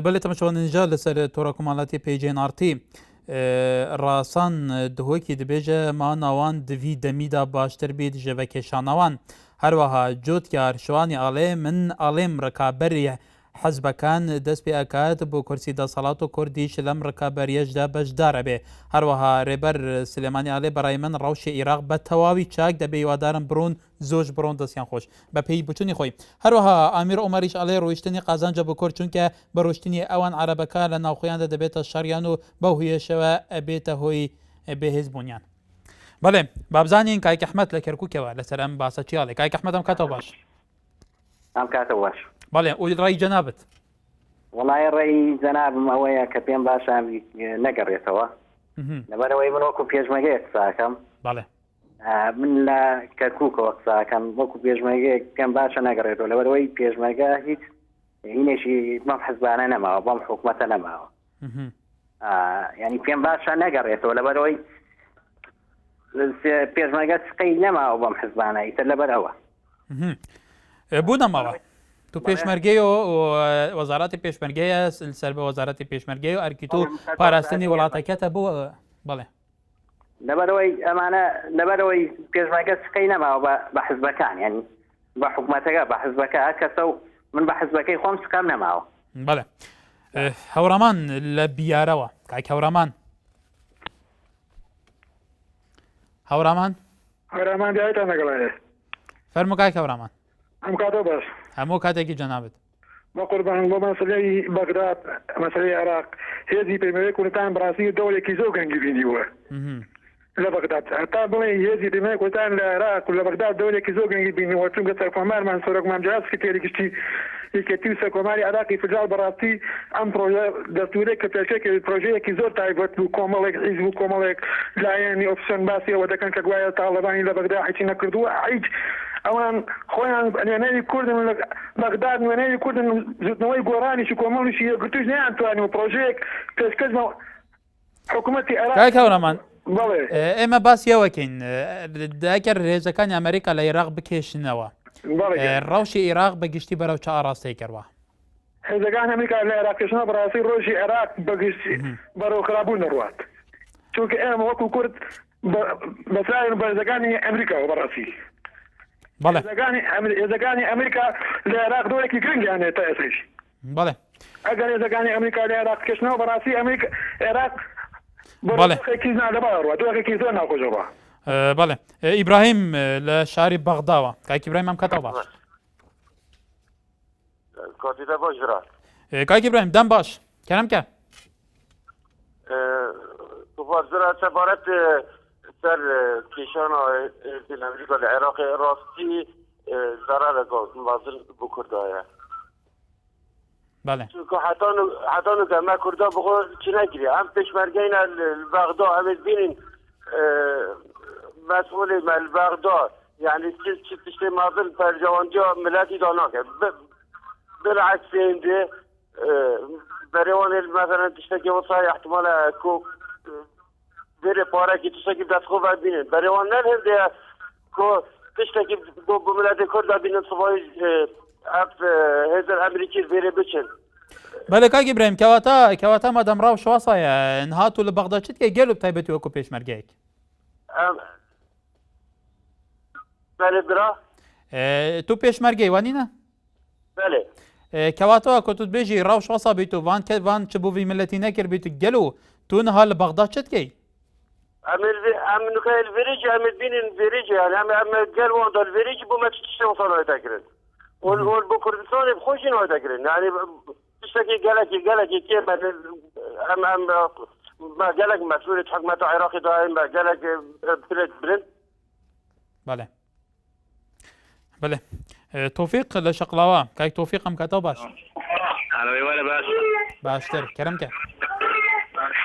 بەڵێ تەماشاوانە لەسەر تۆڕە کۆمەڵاتی PJNRT ڕاسان دهۆکی دەبێژە ما ناوان دوی دەمیدا باشتر بێت ژەڤە کێشانەوان هەروەها جۆتیار شوانی ئاڵێ من ئاڵێم ڕکابەری حەزبەکان دەست پێ ئەکات بۆ کورسی دەسەڵات و کوردیش لەم ڕکابەریەشدا بەشدارە بێ هەروەها ڕێبەر سلێمانی ئاڵێ بەڕای من ڕەوشی عێراق بە تەواوی چاک دەبێ هیوادارم بڕۆن زۆش بڕۆن دەستیان خۆش بە پێی بچوونی خۆی هەروەها ئامیر ئۆمەریش ئەڵێ ڕۆیشتنی قازانجە بۆ کورد چونکە بە ڕۆشتنی ئەوان عەرەبەکە لە ناوخۆیاندا دەبێتە شەڕیان و بەو هویەشەوە ئەبێتە هۆی بێهێزبوونیان. بەڵێ بابزانین کاک ئەحمەد لە کەرکووکەوە لەسەر ئەم باسە چیاڵێ کاک ئەحمەد ئەم کاتەوە باش ئەم کاتەوە باش بەڵێ ئەوی ڕای جەنابەت وڵای ڕێی جەنابم ئەوەیە کە پێم باشە نەگەڕێتەوە لەبەرەوەی من وەکو پێشمەگەیە قساکەم بەڵێ من لە کەرکووکەوە قساکەم وەکو پێشمەگەیە پێم باشە نەگەڕێتەوە لەبەرەوەی پێشمەگە هیچ هینێکی بەم حزبانە نەماوە بەم حکوومەتە نەماوە ینی پێم باشە نەگەڕێتەوە لەبەرەوەی پێشمەگە سقەی نەماوە بەم حزبانە ئیتر لەبەر ئەوە بوو نەماوە تو پێشمەرگەیەوە وەزاراتی پێشمەرگەیە سەر بە وەزارەتی پێشمەرگەی و ئەرکی تو پاراستنی وڵاتەکەتە بۆ بەڵێ لەبەرەوەی ئەمانە لەبەرەوەی پێشمەرگە سقەی نەماوە بە حزبەکان ینی بە حکوومەتەکە بە حزبەکە کەسە و من بە حزبەکەی خۆم سقام نەماوە. بەڵێ هەوڕەمان لە بیارەوە کاک هەوڕەمان هەوڕەمان دیایتان لەگەڵایە فەرموو کاک هەوڕەمان ئەم کاتەوە باش هەموو کاتێکی جەنابەت بە قوربان بۆ مەسەلەی بەغداد مەسەلەی عێراق هێزی پەیمەوەی کوردستان بەڕاستی دەوڵێکی زۆر گەنگی بینیوە لە بەغداد هەتا بڵێ هێزی پەیمەوەی کوردستان لە عێراق و لە بەغداد دەوڵێکی زۆر گەنگی بینیوە چونکە سەرکۆمارمان سۆرۆک مامجاد سکرتێری گشتی یەکێتی و سەرکۆماری عێراقی فدرال بەڕاستی ئەم پرۆژە دەستورێک کە پێشەکە پرۆژەیەکی زۆر تایبەت بوو کۆمەڵێک حیزب و کۆمەڵێک لایەنی ئۆپسیۆن باسی ئەوە دەکەن کە گوایە تاڵەبانی لە بەغدا هیچی نەکردووە هیچ ئەوان خۆیان نوێنەری کوردن لە بەغداد نوێنەری کوردن زودنەوەی گۆڕانیشی کۆمەڵیشی یەکگرتووش نەیانتوانی و پرۆژەیەک پێشکەش حکوومەتی عێراق کاک هەوڕەمان بەڵێ ئێمە باسیەوەکەین داکە هێزەکانی ئەمریکا لە عێراق بکێشنەوە ڕەوشی عێراق بەگشتی بەرەو چ ئاڕاستەی کردوە هێزەکانی ئەمریکا لە عێراقکردنەوە بەڕاستی ڕۆژی عێراق بەگشتی بەرەو خراببوون نەڕوات چونکە ئێمە وەکو کورد بەسراین بە هێزەکانی ئەمریکاوە بەڕاستی بەڵێ هێزەکانی ئەمریکا لە عێراق دۆڵێکی گرنگیانێت تا ئێسش بەڵێ ئەگەر هێزەکانی ئەمریکا لە عێراق کەشنەوە بەڕاستی ئەمریکا عێراق بەڵێ دۆڵێکی زۆر ناخۆشەوە بەڵێ ئیبراهیم لە شاری بەغداوە کاکی ئیبراهیم ئەم کاتەوە باش کاتیدا باش برا کاکی ئیبراهیم دەم باش کەرەم کە تفاصيل سفارة سر كيشان الأمريكا العراق راستي ضرر غاز نازل بكردايا. بله. چون حتی نگم کردا بخور چی نگیری. هم پشمرگین البغداد هم ببینین مسئول البغداد یعنی چی تشت مازل پر جوانجا ملتی دانا که بالعکس اینده بریوان مثلا تشتکی وصای احتمال کو بره پاره که تشتکی دست خوب ببینین بریوان نرهد کو تشتکی با ملت کرد ببینین صبحی هزار امریکی بره بچن بله کاک ابراهیم کەواتە مادام ڕاو شواسایە نهاتوو لە بەغدا چیت کە گەل و تایبەتی وەکو پێشمەرگەیەک بله برا تو پێشمەرگەی وانینە بله کەواتەوە کە توت بێژی ڕاو شواسا بیت و وان چ بووی ملەتی نەکرد بیت گەل و تو نها لە بەغدا چتکەی ام نکای الفریج ام بینین الفریج يعني ام قال وان الفريج بما تشتغل صار تاكرن وال بكردستان بخوشين هذا تاكرن يعني تشتكي قالك كيف ام ما قالك مسؤولية حكومة العراق دائما قالك بلد بله توفيق لشقلاوة كاي توفيق ام كاتو باش على ولا باش باشتر كرمك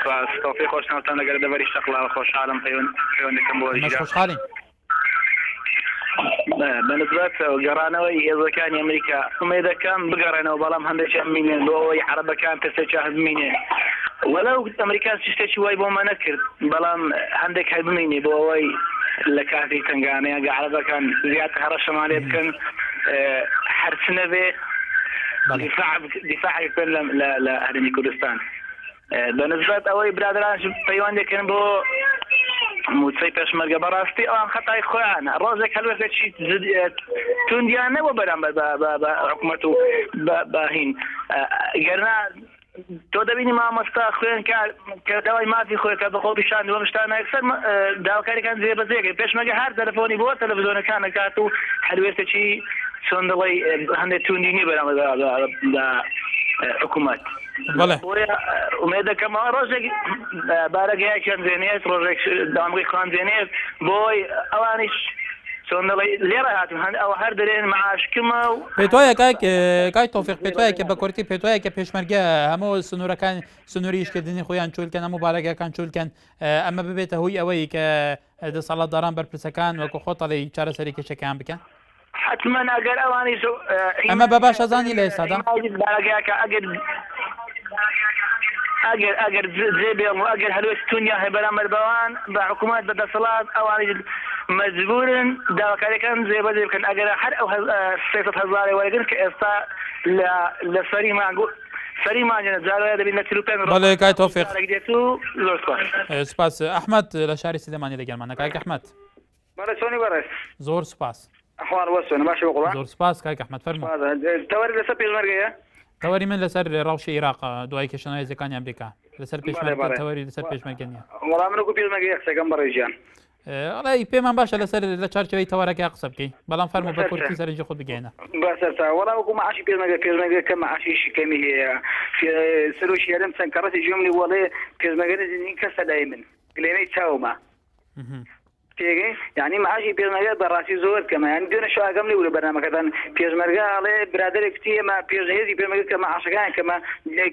باش توفيق خوش نوتان لقد دبري شقلاوة خوش عالم حيوان كمبوديا مش خوش حالي بالنسبة لقرانوي إذا كان أمريكا وما إذا كان بقرانو بلام هندش أمينين بوي عرب كان تستشاهد مينين ولو أمريكان تشتشي واي بوما نكر بلام هندك هبميني بوي لكاتي تنقاني عرب كان زيادة هرا شمالية كان حرسنا به دفاع يكون لأهل كردستان بالنسبة أوي برادران طيوان دي كان بو موسى پێشمەرگە بەڕاستی ئەوان خەتای خۆیانە ڕۆژێک هەلوێتێکی توندیان نەبوو بەرامبەر بە حکوومەت و بەهین گەرنا تۆ دەبینی مامۆستا خوێن کە داوای مافی خۆی کە بەخۆ پیشاندی وە شتانە یەکسەر داواکاریەکان جێبەجێ پێشمەرگە هەر تەلەفۆنی بۆ تەلەڤیزۆنەکان دەکات و هەلوێتێکی چۆن دەڵێ هەندێک توندینی بەرامبەر بە حکوومەت ومێدەکەم ڕۆژێک بارەگەیەکیان زێنێت ڕۆژێک دامڕی خوان زێنێت بۆی ئەوانیش چۆن دەڵێ لێرە هاتم ئەوە هەر دەرێن معاشکمە و پێت وایە کای تۆفیق پێت وایە کە بە کورتی پێت وایە کە پێشمەرگە هەموو سنوورەکان سنووری ئیشکردنی خۆیان چولکەن هەموو بارەگەکان چولکەن ئەمە ببێتە هۆی ئەوەی کە دەسەڵاتداران بەرپرسەکان وەکو خۆتەڵی چارەسەری کێشەکەیان بکەن حتما ئەگەر ئەوانی ئەمە بە باش ئەزانی لە ئێستادا ئەگەر جێبێڵ و ئەگەر هەلوێت تونیا هەیە بەرامبەر بەوان بە حکوومەت بە دەسەڵات ئەوانی مەجبورن داواکاریەکان جێبەجێ بکەن ئەگەر هەر ئەو 300,000 وەرگن کە ئێستا لە سەریمانە جارۆیە دەبین لە 35 بەڵێ کای تۆفیق زۆر سپاس ئەحمەد لە شاری سلێمانی لەگەڵمانە کاک ئەحمەد بەڵێ چۆنی بەڕێز زۆر سپاس ئەحوال وەسۆنە باشە وەقڵا زۆر سپاس کاک ئەحمەد فەرموو تەوەری لەسەر پێشمەرگەیە تەوەری من لەسەر ڕەوشی عێراق دوای کێشانەوەی هێزەکانی ئەمریکا لەسەر پێشمەرگە تەوەری لەسەر پێشمەرگە نییە وەڵام من وەکو پێشمەرگە قسەکەم بەڕێژیان ئەڵێ پێمان باشە لەسەر لە چارچەوەی تەوەرەکە قسە بکەی بەڵام فەرموو بە کورتی سەرنجی خۆت بگەینە بەسەرتا وەڵام وەکو معاشی پێشمەرگە کە معاشیشی کەمی هەیە سەرۆشی هەرم چەند کەڕەتی جملی وەڵێ پێشمەرگە نزیک کەسە لای من گلێنەی چاومە تێگەی یعنی معاشی پێشمەرگە بەڕاستی زۆر کەمە یعنی دوێنە شواگەم لێ وە بەرنامەکەتان پێشمەرگە ئەڵێ برادێک کتی ئێمە پێشهێزی پێشمەرگە کە معاشەکان کەمە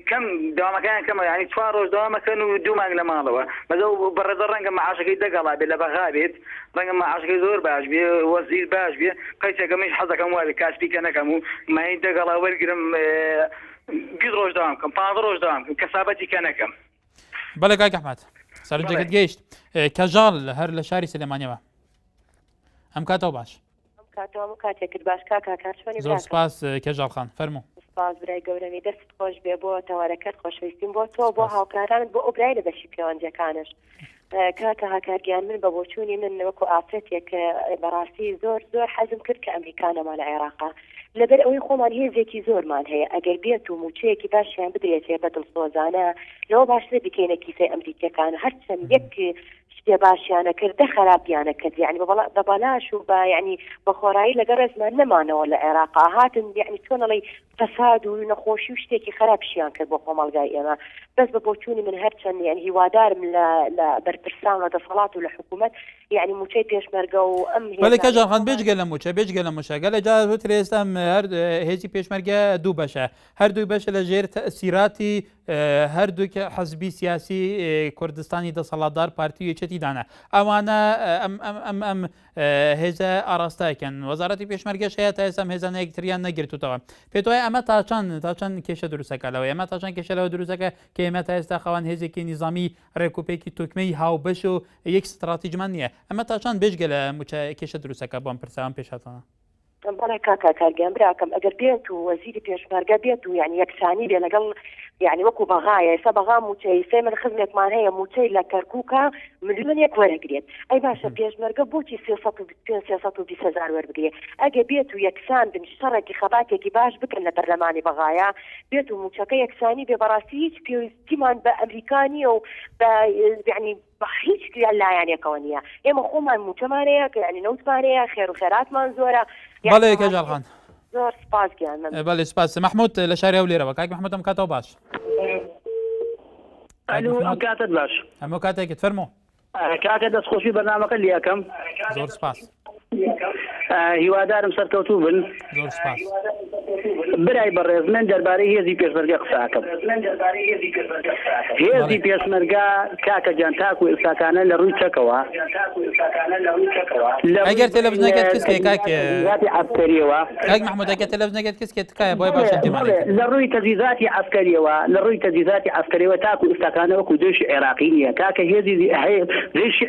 کەم داوامەکان کەمە یعنی 4 ڕۆژ داوامەکەن و 2 مانگ لە ماڵەوە بەدە بەڕێدە ڕەنگە معاشەکەی دەگەڵا بێت لە بەغا بێت ڕەنگە معاشەکەی زۆر باش بێ وەزیر باش بێ قەیسەکەمیش حەزەکەم وابێ کاسپیکە نەکەم و مای دەگەڵا وەرگرم 20 ڕۆژ داوام کەم 5 ڕۆژ داوام کەسابەتی کە نەکەم بەڵێ کاک ئەحمەد سەرنجەکەت گەیشت کەژاڵ هەر لە شاری سلێمانیەوە ئەم کاتەوە باش کاتەوە کاتێکت باش کاکاتشوانی زۆر سپاس کەژاڵخان فەرموو سپاس برای گەورەمی دەست خۆش بێ بۆ تەوارەکەت خۆشەویستیم بۆ تۆ بۆ هاوکارانت بۆ ئۆبرای لە بەشی پەیوەندیەکانش کاکە هاکارگیان من بە بۆچوونی من وەکو ئافرەتێک بەڕاستی زۆر زۆر حەزم کرد کە ئەمریکانەمان لە عێراقا لەبەر ئەوەی خۆمان هێزێکی زۆرمان هەیە ئەگەر بێت و موچەیەکی باشیان بدرێتێ بە دڵسۆزانە لەوە باشتر بکەینە کیسەی ئەمریکیەکان هەرچەند یەک شتێ باشیانە کرد دە خراپیانە کرد یعنی بە بەلاش و بە یعنی بە خۆرایی لەگەڵ ڕێزمان نەمانەوە لە عێراقا هاتن یعنی چۆنەڵی فەساد و نەخۆشی و شتێکی خراپشیان کرد بۆ خۆمەڵگای ئێمە بەس بە بۆچوونی من هەرچەند یعنی هیوادارم لە بەرپرسان و دەسەڵات و لە حکوومەت یعنی موچەی پێشمەرگە و ئەم بەڵێ کەژاڵخان بێجگە لە موچە بێجگە لە موچە گەلە جا وترێ ئێستا هەر هێزی پێشمەرگە دوو بەشە هەردووی بەشە لە ژێر تەسیراتی هەردووکە حەزبی سیاسی کوردستانی دەسەڵاتدار پارتی یەکێتی دانا ئەوانە ئەم هێزە ئاراستایکەن وەزارەتی پێشمەرگەش هەیە تا ئێستا هێزانە یەکتریان نەگرتوتەوە پێت وایە ئەمە تاچەند کێشە دروستەکەلەوە ئێمە تاچەند کێشە لەوە دروستەکە کە ئێمە تا ئێستا خەوان هێزێکی نظامی ڕێکوپێکی توکمەی هاوبەش و یەک ستراتیژمان نییە ئەمە تاچەند بێژگە لە موچە کێشە دروستەکە بۆم پرسیان پێشاتەوە بەڵێ کاکارگیان براکەم ئەگەر بێت و وەزیری پێشمەرگە بێت و یعنی یەکسانی بێ لەگەڵ یعنی وەکو بەغایە ئێستا بەغا موچەی سێ من خزمێکمان هەیە موچەی لە کەرکووکە ملیۆنێک وەرەگرێت ئەی باشە پێشمەرگە بۆچی 320,000 وەربگرێت ئەگە بێت و یەکسان بن شەڕێکی خەباتێکی باش بکەن لە بەرلەمانی بەغایە بێت و موچەکە یەکسانی بێ بەڕاستی هیچ پێویستیمان بە ئەمریکانی و بە یعنی هیچ لایەنێکەوە نییە ئێمە خۆمان موچەمانەیە کە یعنی نەوتمانەیە خێر و خێراتمان زۆرە بەڵێ کەژاڵخان زۆر سپاس گیان بەڵێ سپاس محمود لە شاری ئەو لێرەوە کاک محمود ئەم کاتەوە باش ئەم کاتت باش هەموو کاتێکت فەرموو کاکە دەستخۆشی بەرنامەکە لیاکەم زۆر سپاس هیوادارم سەرکەوتوو بن زۆر سپاس برای بەڕێز من دەربارەی هێزی پێشمەرگە قساکەم هێزی پێشمەرگە کاکە جان تاکو ئێستاکانە لە ڕووی چەکەوە ئەگەر تەلەڤیزیۆنەکەت کەسکێ کاکە عەسکەریەوە کاک محمود ئەگەر تەلەڤیزیۆنەکەت کەسکێ تکایە بۆی باشە دیمانێت لە ڕووی تەجهیزاتی عەسکەریەوە لە ڕووی تەجهیزاتی عەسکەریەوە تاکو ئێستاکانە وەکو دێشی عێراقی نییە کاکە هێزی دێشی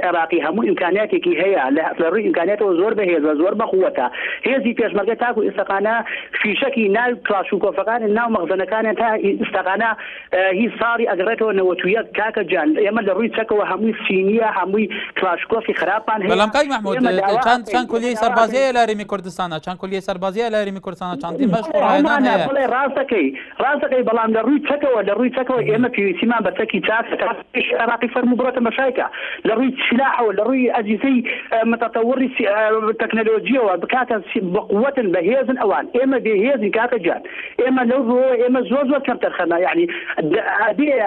عێراقی هەموو ئیمکانیاتێکی هەیە لە ڕووی ئیمکانیاتەوە زۆر بەهێزە زۆر بەقووەتە هێزی پێشمەرگە تاکو ئێستاکانە فیشەکی ناو کلاشوکۆفەکان ناو مەخزنەکانیان تا ئێستاکانە هیچ ساڵی ئەگەڕێتەوە نەوەتویەک کاکە جان ئێمە لە ڕووی چەکەوە هەمووی سینیە هەمووی کلاشکۆفی خراپان هەیە بەڵام کاک محمود چەند کولیەی سەربازیە لە هەرێمی کوردستانە چەند کولیەی سەربازیە لە هەرێمی کوردستانە چەندین بەش قوڕایەنان هەیە بڵێ ڕاستەکەی بەڵام لە ڕووی چەکەوە ئێمە پێویستیمان بە چەکی چاک عێراقی فەرموو بڕۆتە مەشایکە لە ڕووی سلاحەوە لە ڕووی ئەجهزەی متەتەوڕی تەکنەلۆژیەوە بکاتە بەقووەتن بەهێزن ئەوان ئێمە بێهێزی کاکە جان ئێمە لەو ئێمە زۆر کەم تەرخەنا یعنی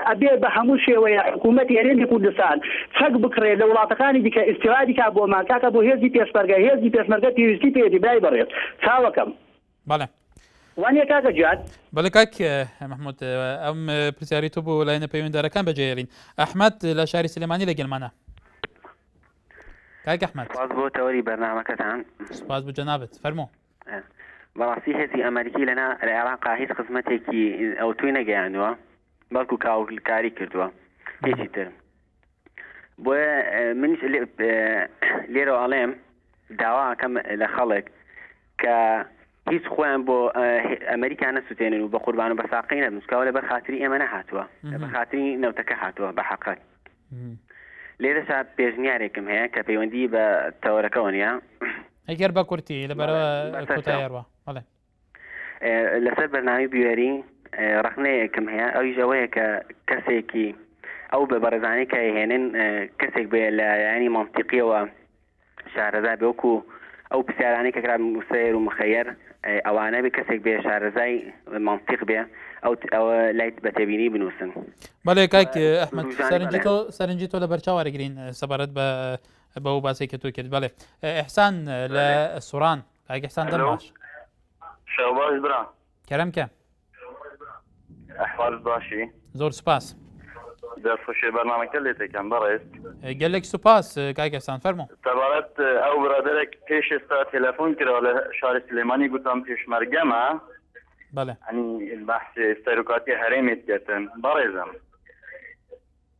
ئەبێ بە هەموو شێوەیە حکوومەتی هەرێمی کوردستان چەک بکڕێ لە وڵاتەکانی دیکە ئیستیفادی کا بۆمان کاکە بۆ هێزی پێشمەرگە پێویستی پێدی برای بەڕێز چاوەکەم بەڵێ وانە کاکە جان بەڵێ کاک محمود ئەم پرسیاری تۆ بۆ لایەنە پەیوەنددارەکان بەجێهێڵین ئەحمەد لە شاری سلێمانی لەگەڵمانە کاک ئەحمەد سپاس بۆ تەوەری بەرنامەکەتان سپاس بۆ جەنابەت فەرموو بەڕاستی هێزی ئەمریکی لە عێراقا هیچ خزمەتێکی ئەو توی نەگەیاندووە بەڵکو کاوکاری کردووە هیچی تر بۆیە منیش لێرە ئەڵێم داواکەم لە خەڵک کە هیچ خۆیان بۆ ئەمریکا نەسووتێنن و بە قوربان و بە ساقی نەبنووسکەوە لە بەرخاتری ئێمە نەهاتووە لە بەرخاتری نەوتەکە هاتووە بە حەقەت لێرەشا پێشنیارێکم هەیە کە پەیوەندی بە تەوەرەکەەوە نیە ئەگەر بە کورتی لەبەرەوە کۆتاییەوە بەڵێ لەسەر بەرنامی بوێری ڕخنەیەکم هەیە ئەویش ئەوەیە کە کەسێکی ئەو بە بەڕێزانەی کە هێنن کەسێک بێ لە یانی مەنتیقیەوە شارەزا بێوەکو ئەو پرسیارانەی کە کرا مسەیر و مخەیر ئەوانە بێ کەسێک بێ شارەزای مەنتیق بێ ئەوە لایت بە تێبینی بنووسن بەڵێ کاک ئەحمەد سەرنجی تۆ لە بەرچاوەرەگرین سەبارەت بە ئەو باسی کە تۆ کرد بەڵێ ئیحسان لە سووران کاک ئیحسان دەم باش شەوباش برا کەرەمکە ئەحوال باشی زۆر سپاس دەستخۆشی بەرنامەکە لێتێکم بەڕێز گەلێک سوپاس کاک ئیحسان فەرموو تەبارەت ئەو برادێک پێش ئێستا تێلەفۆن کراوە لە شاری سلێمانی گوتم پێشمەرگەمە بەڵێ ینی بەحثی سەرۆکاتی هەرێمێت گەتن بەڕێزم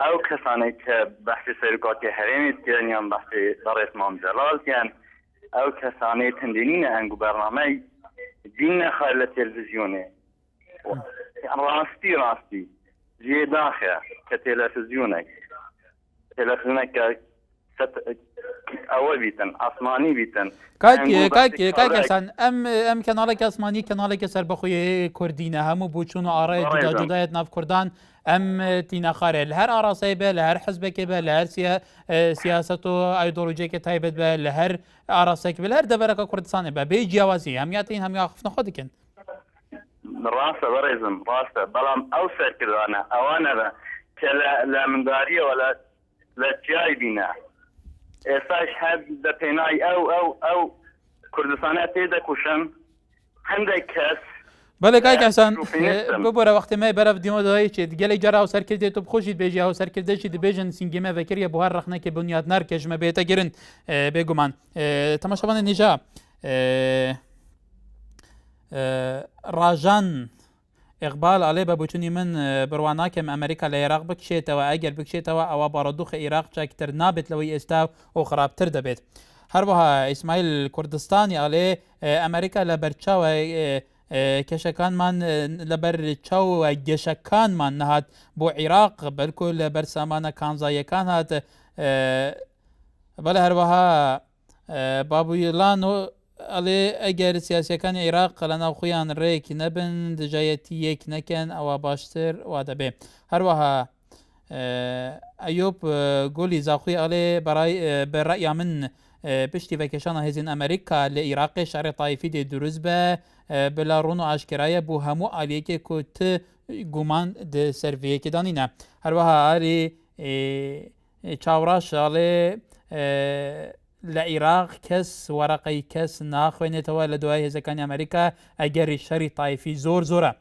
ئەو کەسانێک کە بەحثی سەرکاتی هەرێمیت کرد یان بەحثی بەڕێز مام جەلال کرد ئەو کەسانەی تندێنینە هەنگ و بەرنامەی دین نەخوای لە تێلڤیزیۆنێ ڕاستی جێ داخە کە تێلەڤیزیۆنێکە ئەوە بیتن ئاسمانی بیتن کاکەسان ئەم کەناڵێکی ئاسمانی کەناڵێکی سەربەخۆیی کوردینە هەموو بووچوون و ئاڕای جوداجودایەت ناو کوردان ئەم تینەخارێ لە هەر ئاراسایی بێ لە هەر حزبێکی بێ لە هەر سیاست و ئایدۆلۆژیەکی تایبەت بێ لە هەر ئاراسێک بێ لە هەر دەبەرەکە کوردستانی بە بێ جیاوازی هەمیاتین هەمیا خفتنەخۆ دکن ڕاستە بەڕێزم ڕاستە بەڵام ئەو سەرکردانە ئەوانە بە کە لە منداریەوە لە جیای بینە ئێستاش هەر لە پێنای ئەو کوردستانە تێدەکوشن هەندێک کەس بەڵێ کاکەسان ببوورە وەختێمای بەرەف دیمۆدایەکی گەلێک جارا و سەرکردێت و بخۆشیت بێژی هاو سەرکردەشی دەبێژن سینگێمە بەکریە بۆ هەر ڕەخنەکە بنیاد نارکێژمە بێتە گرن بێگومان تەماشەوانە نیژا ڕاژان ئێقبال ئەڵێ بە بچوونی من بڕواناکەم ئەمریکا لە عێراق بکشێتەوە ئەگەر بکشێتەوە ئەوە بارودۆخە عێراق چاکتر نابێت لەوەی ئێستا و خراپتر دەبێت هەروەها ئیسماعیل کوردستانی ئەڵێ ئەمریکا لە بەرچاوە کێشەکانمان لەبەر چاوە گەشەکانمان نەهات بۆ عێراق بەلکو لە بەر سامانە کانزاییەکان هات بەڵێ هەروەها بابوویڵان و ئەڵێ ئەگەر سیاسیەکانی عێراق لە ناوخۆیان ڕێیەکی نەبن دژایەتی یەک نەکەن ئەوە باشتر وا دەبێ هەروەها ئەیوب گۆلی زاخوی ئەڵێ بەڕەیا من پشتی بەکێشانە هێزین ئەمریکا لە عێراقی شاری تایفی دێ دروست بە بلا ڕوون و ئاشکرایە بۆ هەموو ئالەیەکێک کوت گومان سەرڤەیەکی دانینە هەروەها ئاری چاوڕاش ئەڵێ لە عێراق کەس وەرەقەی کەس ناخوێنێتەوە لە دوای هێزەکانی ئەمریکا ئەگەری شەری تایفی زۆرە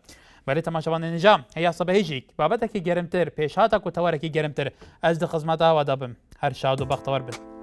بەڵێ تەماشەوانە نێژام هەیە سەبەهێژێک بابەتێکی گەرمتر پێشهاتە کوتەوەرەکی گەرمتر ئەس دە خزمەتەوە دەبم هەر شاد و بەختەوەر بن